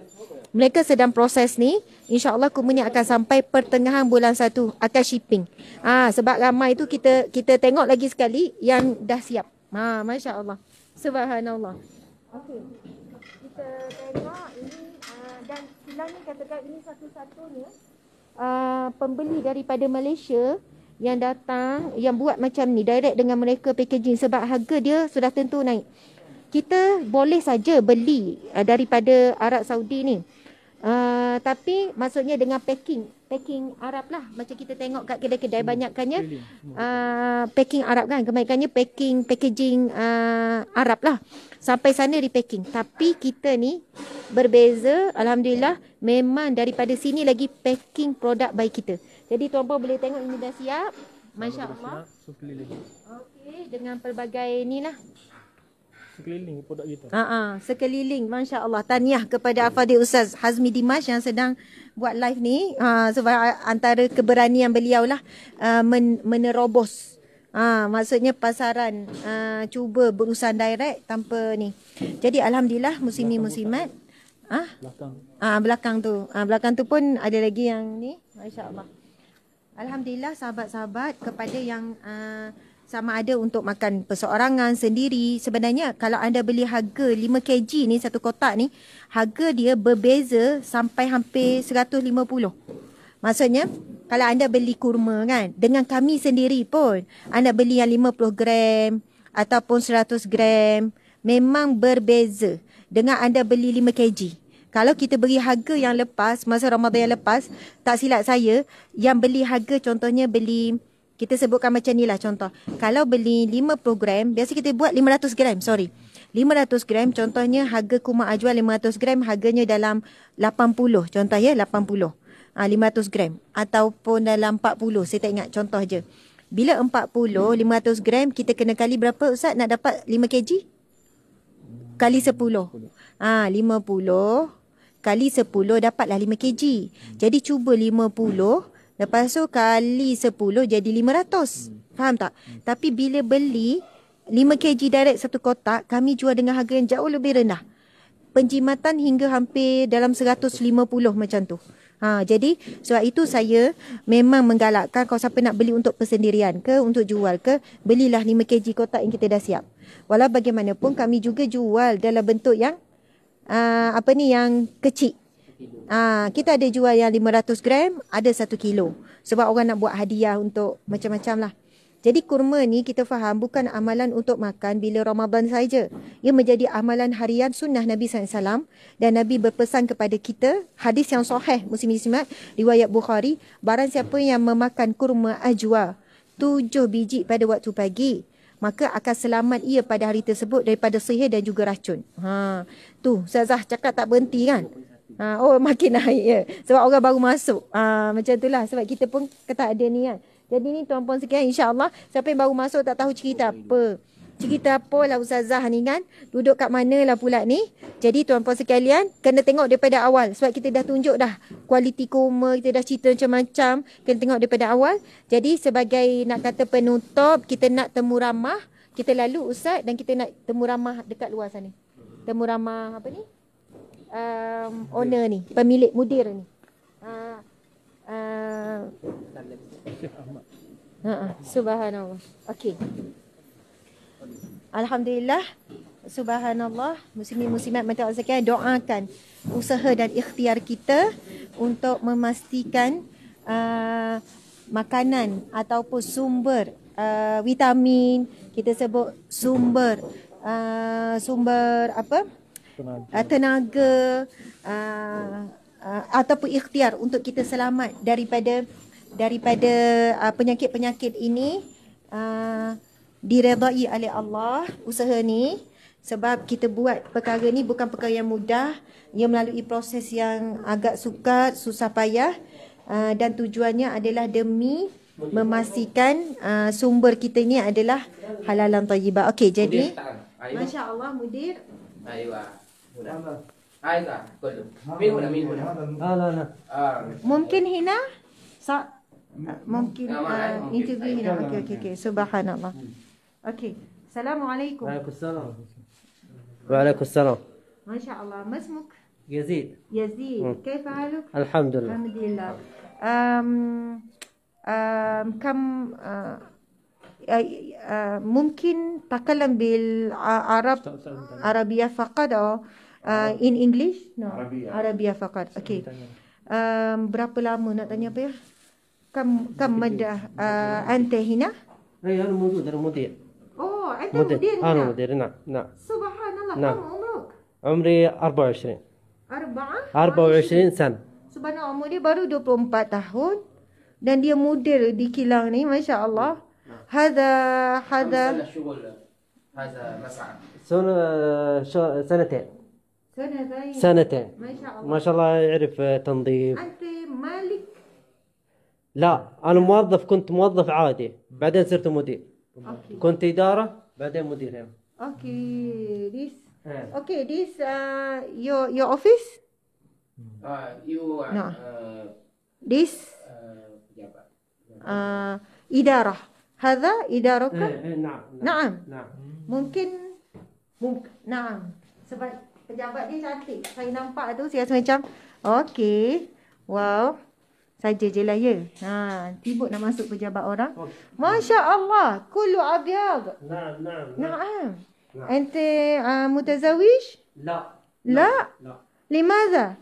mereka sedang proses ni. InsyaAllah kurma ni akan sampai pertengahan bulan 1 akan shipping. Sebab ramai tu kita tengok lagi sekali yang dah siap. Masya Allah. Subhanallah. Okey. Kita tengok ini dan silang ni katakan ini satu-satunya pembeli daripada Malaysia yang datang yang buat macam ni direct dengan mereka packaging sebab harga dia sudah tentu naik. Kita boleh saja beli daripada Arab Saudi ni. Tapi maksudnya dengan packing Arab lah. Macam kita tengok kat kedai-kedai banyakkannya packing Arab kan. Kebanyakannya packaging Arab lah. Sampai sana repacking. Tapi kita ni berbeza. Alhamdulillah. Memang daripada sini lagi packing produk baik kita. Jadi tuan-puan boleh tengok ini dah siap. Masya Allah. Okey. Dengan pelbagai ni lah. Sekeliling produk kita. Sekeliling, Masya Allah. Tahniah kepada Al-Fadhil Ustaz Hazmi Dimash yang sedang buat live ni. Sebab antara keberanian beliau lah menerobos. Maksudnya pasaran. Cuba berurusan direct tanpa ni. Jadi Alhamdulillah muslimin-muslimat. Belakang tu. Belakang tu pun ada lagi yang ni. Masya Allah. Alhamdulillah sahabat-sahabat kepada yang sama ada untuk makan perseorangan sendiri. Sebenarnya kalau anda beli harga 5 kg ni satu kotak ni, harga dia berbeza sampai hampir 150. Maksudnya kalau anda beli kurma kan, dengan kami sendiri pun anda beli yang 50 gram ataupun 100 gram, memang berbeza dengan anda beli 5 kg. Kalau kita beri harga yang lepas, masa Ramadan yang lepas, tak silap saya, yang beli harga contohnya beli, kita sebutkan macam ni lah contoh. Kalau beli 50 gram, biasa kita buat 500 gram, 500 gram, contohnya harga kurma ajwa 500 gram, harganya dalam 80, contoh ya, 80. 500 gram. Ataupun dalam 40, saya tak ingat, contoh je. Bila 40, 500 gram, kita kena kali berapa Ustaz nak dapat 5 kg? Kali 10. 50 kali 10 dapatlah 5 kg. Jadi cuba 50, lepas tu kali 10 jadi 500. Faham tak? Tapi bila beli 5 kg direct satu kotak, kami jual dengan harga yang jauh lebih rendah. Penjimatan hingga hampir dalam 150 macam tu. Jadi sebab itu saya memang menggalakkan kalau siapa nak beli untuk persendirian ke, untuk jual ke, belilah 5 kg kotak yang kita dah siap. Walau bagaimanapun kami juga jual dalam bentuk yang yang kecil. Kita ada jual yang 500 gram, ada 1 kilo. Sebab orang nak buat hadiah untuk macam-macam lah. Jadi kurma ni kita faham bukan amalan untuk makan bila Ramadan saja. Ia menjadi amalan harian sunnah Nabi SAW. Dan Nabi berpesan kepada kita, hadis yang sahih muslim-muslimat, riwayat Bukhari, barang siapa yang memakan kurma ajwa 7 biji pada waktu pagi, maka akan selamat ia pada hari tersebut daripada sihir dan juga racun. Tu Ustazah cakap tak berhenti kan? Makin naik ya. Sebab orang baru masuk. Macam itulah. Sebab kita pun kata ada ni kan. Jadi ni tuan-puan sekalian, insya-Allah siapa yang baru masuk tak tahu cerita apa. Cerita apa lah Ustazah ni kan. Duduk kat mana lah pula ni. Jadi tuan-puan sekalian kena tengok daripada awal. Sebab kita dah tunjuk dah kualiti kurma, kita dah cerita macam-macam. Kena tengok daripada awal. Jadi sebagai nak kata penutup, kita nak temu ramah. Kita lalu Ustaz dan kita nak temu ramah dekat luar sana. Temu ramah apa ni? Owner ni, pemilik mudir ni. Subhanallah. Okey. Alhamdulillah. Subhanallah. Muslimin muslimat mata sekalian, doakan usaha dan ikhtiar kita untuk memastikan makanan ataupun sumber vitamin, kita sebut sumber apa? Tenaga ataupun ikhtiar untuk kita selamat daripada penyakit-penyakit ini diredai oleh Allah usaha ni. Sebab kita buat perkara ni bukan perkara yang mudah, ia melalui proses yang agak sukar, susah payah, dan tujuannya adalah demi memastikan sumber kita ni adalah halalan thayyibah. Okey, jadi masya-Allah mudir. Mungkin Hina mungkin interview Hina. Okey. Subhanallah. Okey. Assalamualaikum. Waalaikumsalam. Waalaikumsalam. Masya-Allah. Masmuk? يزيد. كيف حالك؟ الحمد لله. الحمد لله. كم ممكن تكلم بالعرب عربية فقط أو in English? No. Arabia فقط. Okey. Berapa lama nak tanya apa ya? كم مدة أنت هنا؟ أنا موجود، أنا مدير. أنت مدير هنا؟ أنا مدير، نعم. سبحان الله. نعم. كم عمرك؟ عمري 24. 24 سنة. Subhanallah, umur dia baru 24 tahun dan dia mudir di kilang ni, masya-Allah. هذا شغل هذا مسعى سنتين. سنتين. ما شاء الله يعرف تنظيف. أنت مالك؟ لا، أنا موظف، كنت موظف عادي بعدين صرت مدير. كنت إدارة بعدين مدير هنا. This your office? No. This إدارة. هذا إدارك؟ نعم. Mungkin. Naam. Sebab pejabat dia cantik. Saya nampak tu, saya rasa macam okey. Wow. Saja je lah ya. Tibuk nak masuk pejabat orang. Masya Allah. Kullu abyad. Naam. Ente mutazawish? لا. لماذا؟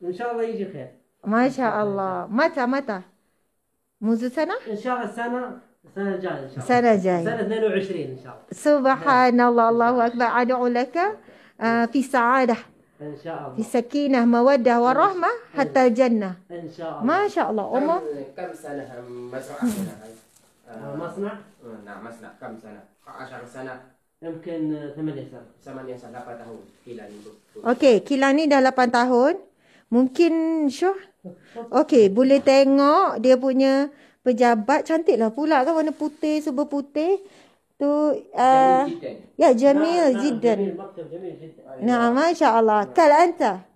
إن شاء الله يجي خير. ما شاء الله. متى؟ منذ سنة؟ إن شاء الله السنة الجاية إن شاء الله. سنة جاية. سنة 22 إن شاء الله. سبحان الله. الله أكبر. أدعو لك في سعادة. إن شاء الله. في سكينة مودة ورحمة حتى الجنة. إن شاء الله. ما شاء الله. عمر كم سنة مزرعة هنا؟ مصنع؟ نعم مصنع. كم سنة؟ 10 سنة. يمكن 8 سنة. 8 سنة 8 tahun kilang itu. Okey, kilang ni dah 8 tahun. Mungkin Syah. Okey, boleh tengok dia punya pejabat, cantik lah pula kan, warna putih, serba putih. Tu ya jamil jiddan. Nah, masya-Allah. Kal anta.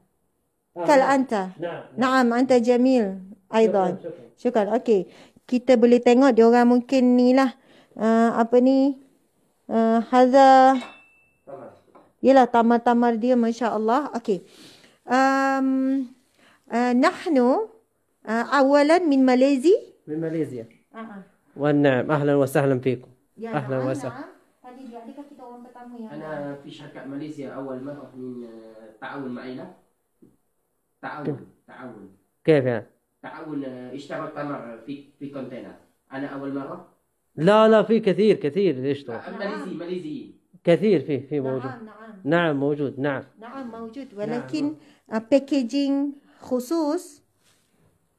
Naam, anta jamil aidan. Syukran. Okey. Kita boleh tengok dia orang mungkin ni lah. Apa ni? Hadza. Yalah, tamar-tamar dia, masya-Allah. Okey. نحن awalan min Malaysia. من ماليزيا. والنعم أهلا وسهلا فيكم. أهلا وسهلا. Tadi dia adakah kita orang pertama yang أنا في شركة ماليزيا أول مرة من تعاون معنا. تعاون كيف يعني؟ تعاون اشترى تمر في كونتينر. أنا أول مرة. لا في كثير يشتغل. ماليزيين. كثير في موجود. نعم نعم موجود نعم. نعم موجود ولكن packaging khusus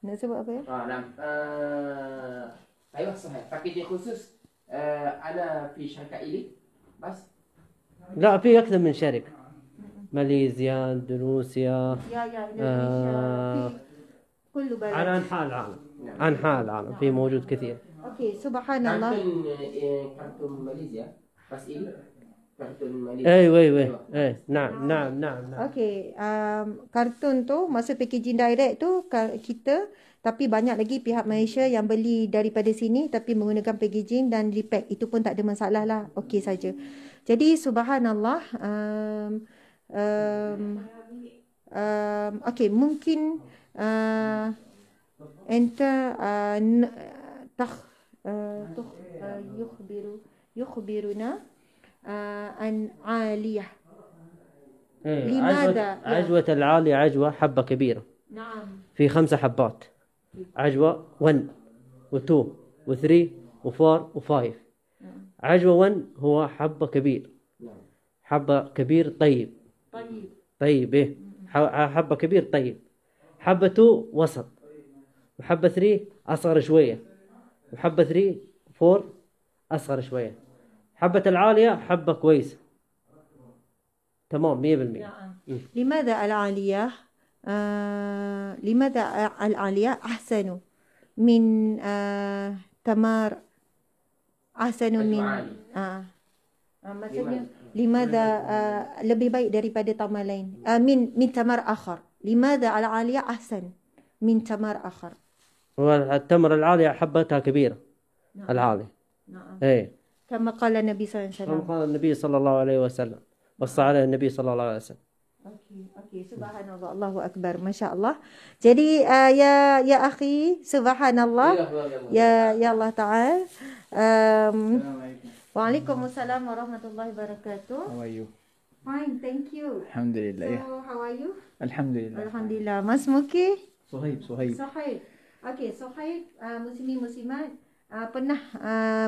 nak sebut apa ya? نعم. أيوة صحيح. باكيجين خصوص. أنا في شركة إلي بس. لا في أكثر من شركة. ماليزيا، إندونيسيا. يا إندونيسيا. في كل بلد. على أنحاء العالم في موجود كثير. أوكي سبحان الله. كرتون ماليزيا بس إلي. كرتون ماليزيا. أي نعم. Okey, kartun tu masuk packaging direct tu kita, tapi banyak lagi pihak Malaysia yang beli daripada sini tapi menggunakan packaging dan repack. Itu pun tak ada masalah lah. Okey saja. Jadi subhanallah, okey mungkin enta يخبرنا عن عالية. لماذا؟ عجوة العالية عجوة حبة كبيرة. نعم. في 5 حبات. عجوة 1 و2 و3 و4 و5. عجوة 1 هو حبة كبير. حبة كبير طيب. إيه. حبة كبير طيب. حبة 2 وسط. وحبة 3 أصغر شوية. وحبة 3 4 أصغر شوية. حبة العالية حبة كويسة. تمام 100%. لماذا العالية أحسن من تمر أحسن من maksudnya لماذا lebih baik daripada tamar lain من تمر آخر. لماذا العالية أحسن من تمر آخر؟ التمر العالية حبتها كبيرة. العالية. نعم. إيه. كما قال النبي صلى الله عليه وسلم. كما قال النبي صلى الله عليه وسلم. وصى عليه النبي صلى الله عليه وسلم. Okey, subhanallah, Allahu akbar, masya-Allah. Jadi ya akhi, subhanallah. Ya Allah Ta'ala. Waalaikumsalam warahmatullahi wabarakatuh. How are you? Fine, thank you. Alhamdulillah. So, how are you? Alhamdulillah. Alhamdulillah. Mas Muki? Suhaib. Sohaib. Okey, Sohaib, muslimin-muslimat, pernah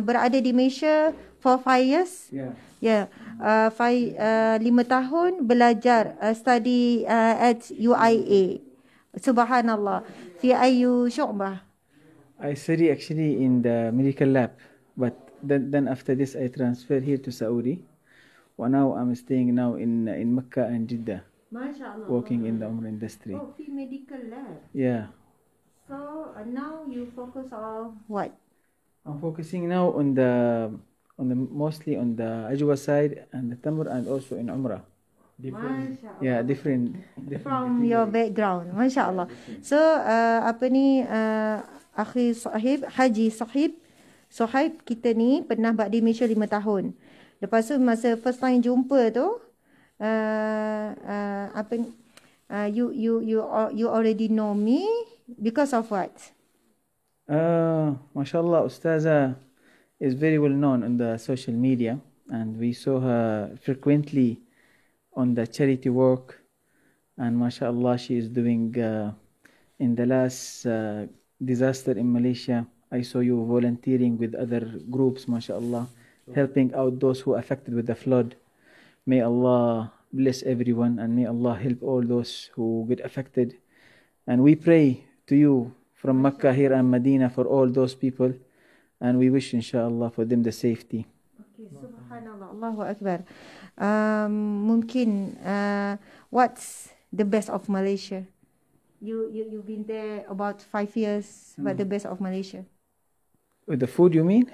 berada di Malaysia for 5 years. Yeah. 5 tahun belajar study at UIA. Subhanallah. Fi ayu syu'bah? I study actually in the medical lab, but then after this I transferred here to Saudi. Well, now I'm staying now in Mecca and Jeddah. MashaAllah. Working in the Umrah industry. Oh, fi medical lab. Yeah. So now you focus on what? I'm focusing now on the mostly on the Ajwa side and the Tamr and also in Umrah. MashaAllah. Yeah, different From your background. MashaAllah. So, akhi Sahib, Haji Sohaib kita ni pernah buat di Malaysia 5 tahun. Lepas tu masa first time jumpa tu, you already know me because of what? MashaAllah, Ustaza is very well known on the social media, and we saw her frequently on the charity work, and MashaAllah she is doing in the last disaster in Malaysia. I saw you volunteering with other groups, MashaAllah, helping out those who affected with the flood. May Allah bless everyone, and may Allah help all those who get affected. And we pray to you from Mecca here and Medina for all those people, and we wish inshallah for them the safety. Okay, subhanallah, Allahu Akbar. Mungkin what's the best of Malaysia? You've been there about 5 years. What the best of Malaysia? With the food, you mean?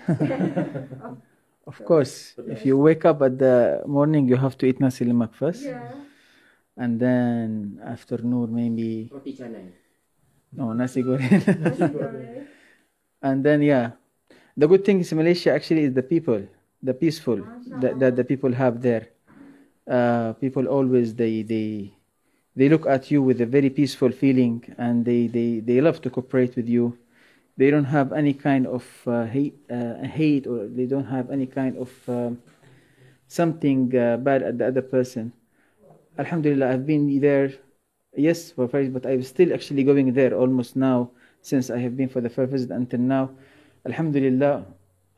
Of course, if you wake up at the morning, you have to eat nasi lemak first. Yeah. And then afternoon maybe Roti canai. nasi goreng. And then the good thing is Malaysia actually is the people, the peaceful that the people have there. People always they they look at you with a very peaceful feeling, and they love to cooperate with you. They don't have any kind of hate, or they don't have any kind of something bad at the other person. Alhamdulillah, I've been there, yes, for first, but I'm still actually going there almost now, since I have been for the first visit until now. Alhamdulillah,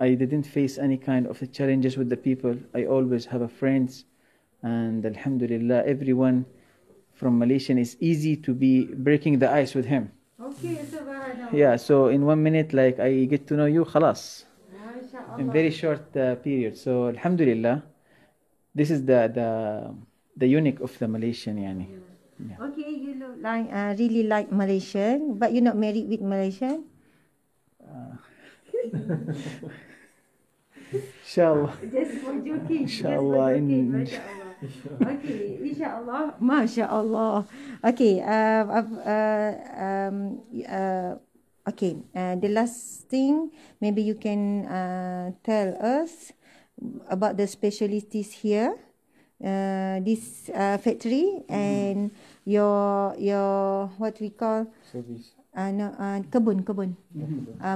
I didn't face any kind of challenges with the people. I always have a friends, and Alhamdulillah, everyone from Malaysia is easy to be breaking the ice with him. Okay, subhanallah. Yeah, so in 1 minute, like, I get to know you, khalas, in very short period. So Alhamdulillah, this is the unique of the Malaysian, yani. Yeah. Okay, you look like really like Malaysian, but you're not married with Malaysian. Inshallah. Just for joking. Inshallah. Okay, inshallah. MashaAllah. Okay, okay. The last thing, maybe you can tell us about the specialties here, this factory, and your what we call Service. kebun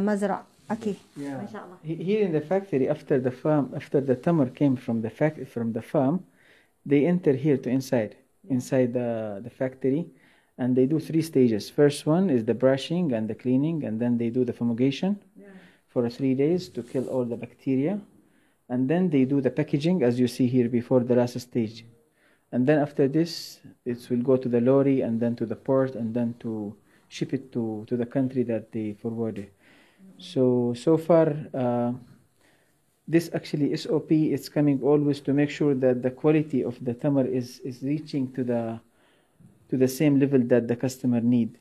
mazra. Okay. Yeah. MashaAllah. Here in the factory, after the tamar came from the farm, they enter here to inside the factory, and they do 3 stages. First one is the brushing and the cleaning, and then they do the fumigation for 3 days to kill all the bacteria, and then they do the packaging, as you see here before the last stage. And then after this, it will go to the lorry, and then to the port, and then to ship it to the country that they forwarded. So far, this actually SOP is coming always to make sure that the quality of the tamar is reaching to the same level that the customer need.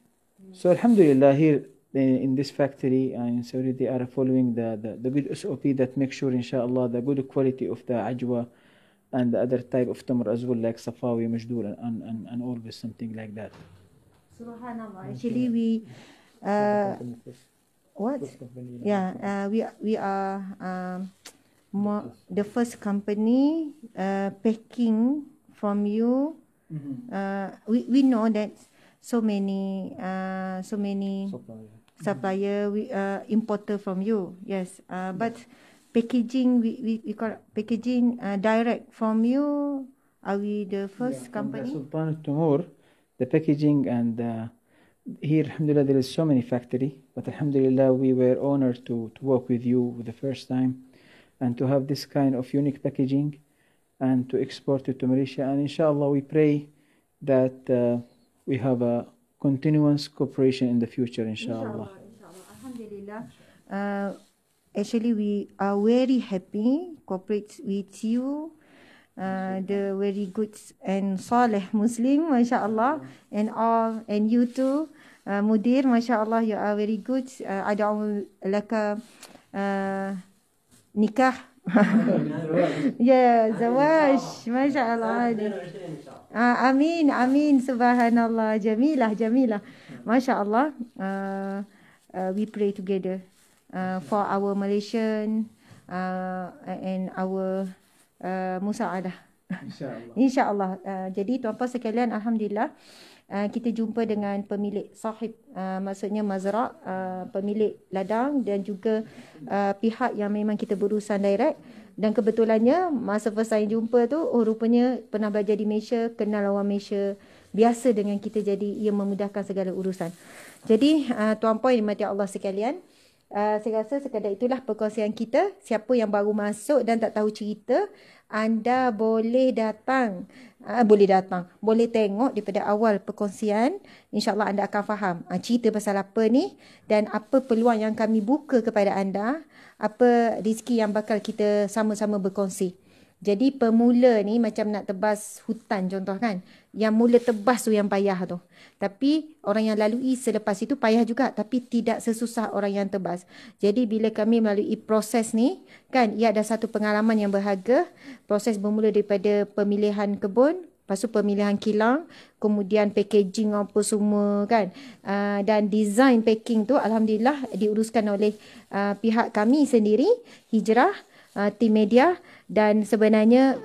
So Alhamdulillah, here in this factory in Saudi, they are following the good SOP that makes sure, inshallah, the good quality of the ajwa and the other type of tamar as well, like safawi, majdoor, and always something like that. Subhanallah. Actually, we what? Yeah, we are the first company packing from you. We know that so many supplier we importer from you. Yes, but packaging we call packaging direct from you. Are we the first company? Sultan Timur, the packaging, and here, alhamdulillah, there is so many factory, but alhamdulillah, we were honored to work with you for the first time, and to have this kind of unique packaging, and to export it to Malaysia. And inshallah, we pray that we have a continuous cooperation in the future, inshallah. Alhamdulillah. Actually, we are very happy cooperate with you. The very good and saleh Muslim, mashallah, and you too, Mudir, mashallah, you are very good. Ad'u laka nikah. Ya, zawaj, mashallah. Amin, subhanallah, jamilah, mashallah. We pray together for our Malaysian and our musa'adah. InsyaAllah. Jadi tuan-puan sekalian, alhamdulillah, kita jumpa dengan pemilik sahib, maksudnya mazra', pemilik ladang, dan juga pihak yang memang kita berurusan direct. Dan kebetulannya masa first saya jumpa tu, rupanya pernah belajar di Malaysia, kenal orang Malaysia, biasa dengan kita, jadi ia memudahkan segala urusan. Jadi tuan-puan yang dimati Allah sekalian, saya rasa sekadar itulah perkongsian kita. Siapa yang baru masuk dan tak tahu cerita, anda boleh datang, boleh tengok daripada awal perkongsian. InsyaAllah anda akan faham cerita pasal apa ni, dan apa peluang yang kami buka kepada anda, apa rezeki yang bakal kita sama-sama berkongsi. Jadi pemula ni macam nak tebas hutan contoh kan. Yang mula tebas tu yang payah tu. Tapi orang yang lalui selepas itu payah juga, tapi tidak sesusah orang yang tebas. Jadi bila kami melalui proses ni kan, ia ada satu pengalaman yang berharga. Proses bermula daripada pemilihan kebun, lepas tu pemilihan kilang, kemudian packaging apa semua kan. Dan design packing tu alhamdulillah diuruskan oleh pihak kami sendiri, Hijrah, tim media, dan sebenarnya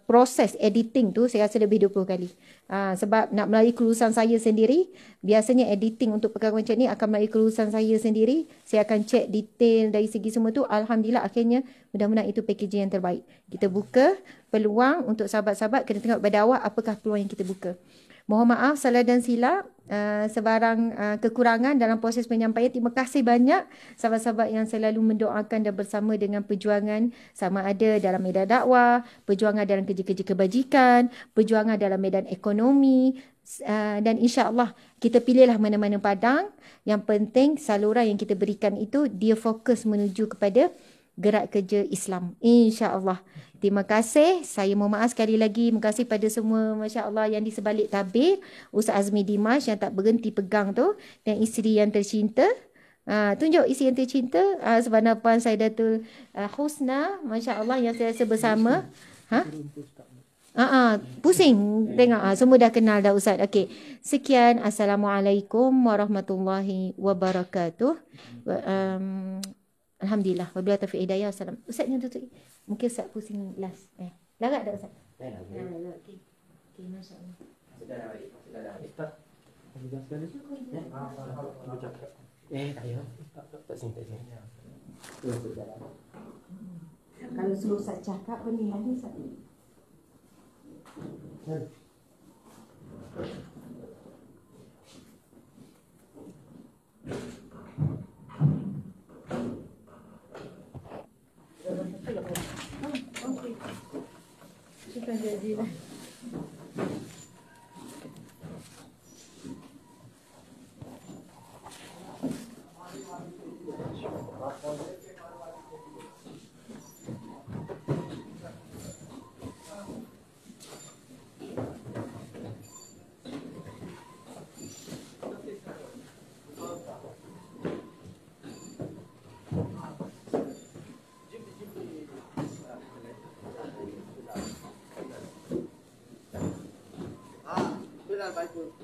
proses editing tu saya rasa lebih 20 kali. Sebab nak melalui kelulusan saya sendiri, biasanya editing untuk perkara macam ni akan melalui kelulusan saya sendiri. Saya akan cek detail dari segi semua tu. Alhamdulillah akhirnya mudah-mudahan itu packaging yang terbaik. Kita buka peluang untuk sahabat-sahabat kena tengok pada awal apakah peluang yang kita buka. Mohon maaf salah dan silap sebarang kekurangan dalam proses penyampaian. Terima kasih banyak sahabat-sahabat yang selalu mendoakan dan bersama dengan perjuangan, sama ada dalam medan dakwah, perjuangan dalam kerja-kerja kebajikan, perjuangan dalam medan ekonomi, dan insya-Allah kita pilihlah mana-mana padang. Yang penting saluran yang kita berikan itu dia fokus menuju kepada gerak kerja Islam, insya-Allah. Terima kasih. Saya mohon maaf sekali lagi. Terima kasih pada semua, masya-Allah, yang di sebalik tabir. Ustaz Azmi Dimas yang tak berhenti pegang tu, dan isteri yang tercinta. Tunjuk isteri yang tercinta. Subhana Puan Saidatul Husna, masya-Allah, yang saya rasa bersama. Pusing tengok. Semua dah kenal dah Ustaz. Okey. Sekian. Assalamualaikum warahmatullahi wabarakatuh. Alhamdulillah. Wabillahi taufiq hidayah. Assalam. Ustaz ni tutup. Mungkin Ustaz pusing last. Larat tak Ustaz? Okey. Okey, masya-Allah. Sudah dah balik. Sudah dah balik. Ayo. Tak sini, tak sini. Kalau suruh Ustaz cakap pening lagi Ustaz. Syukran jazilan. Bilal baik.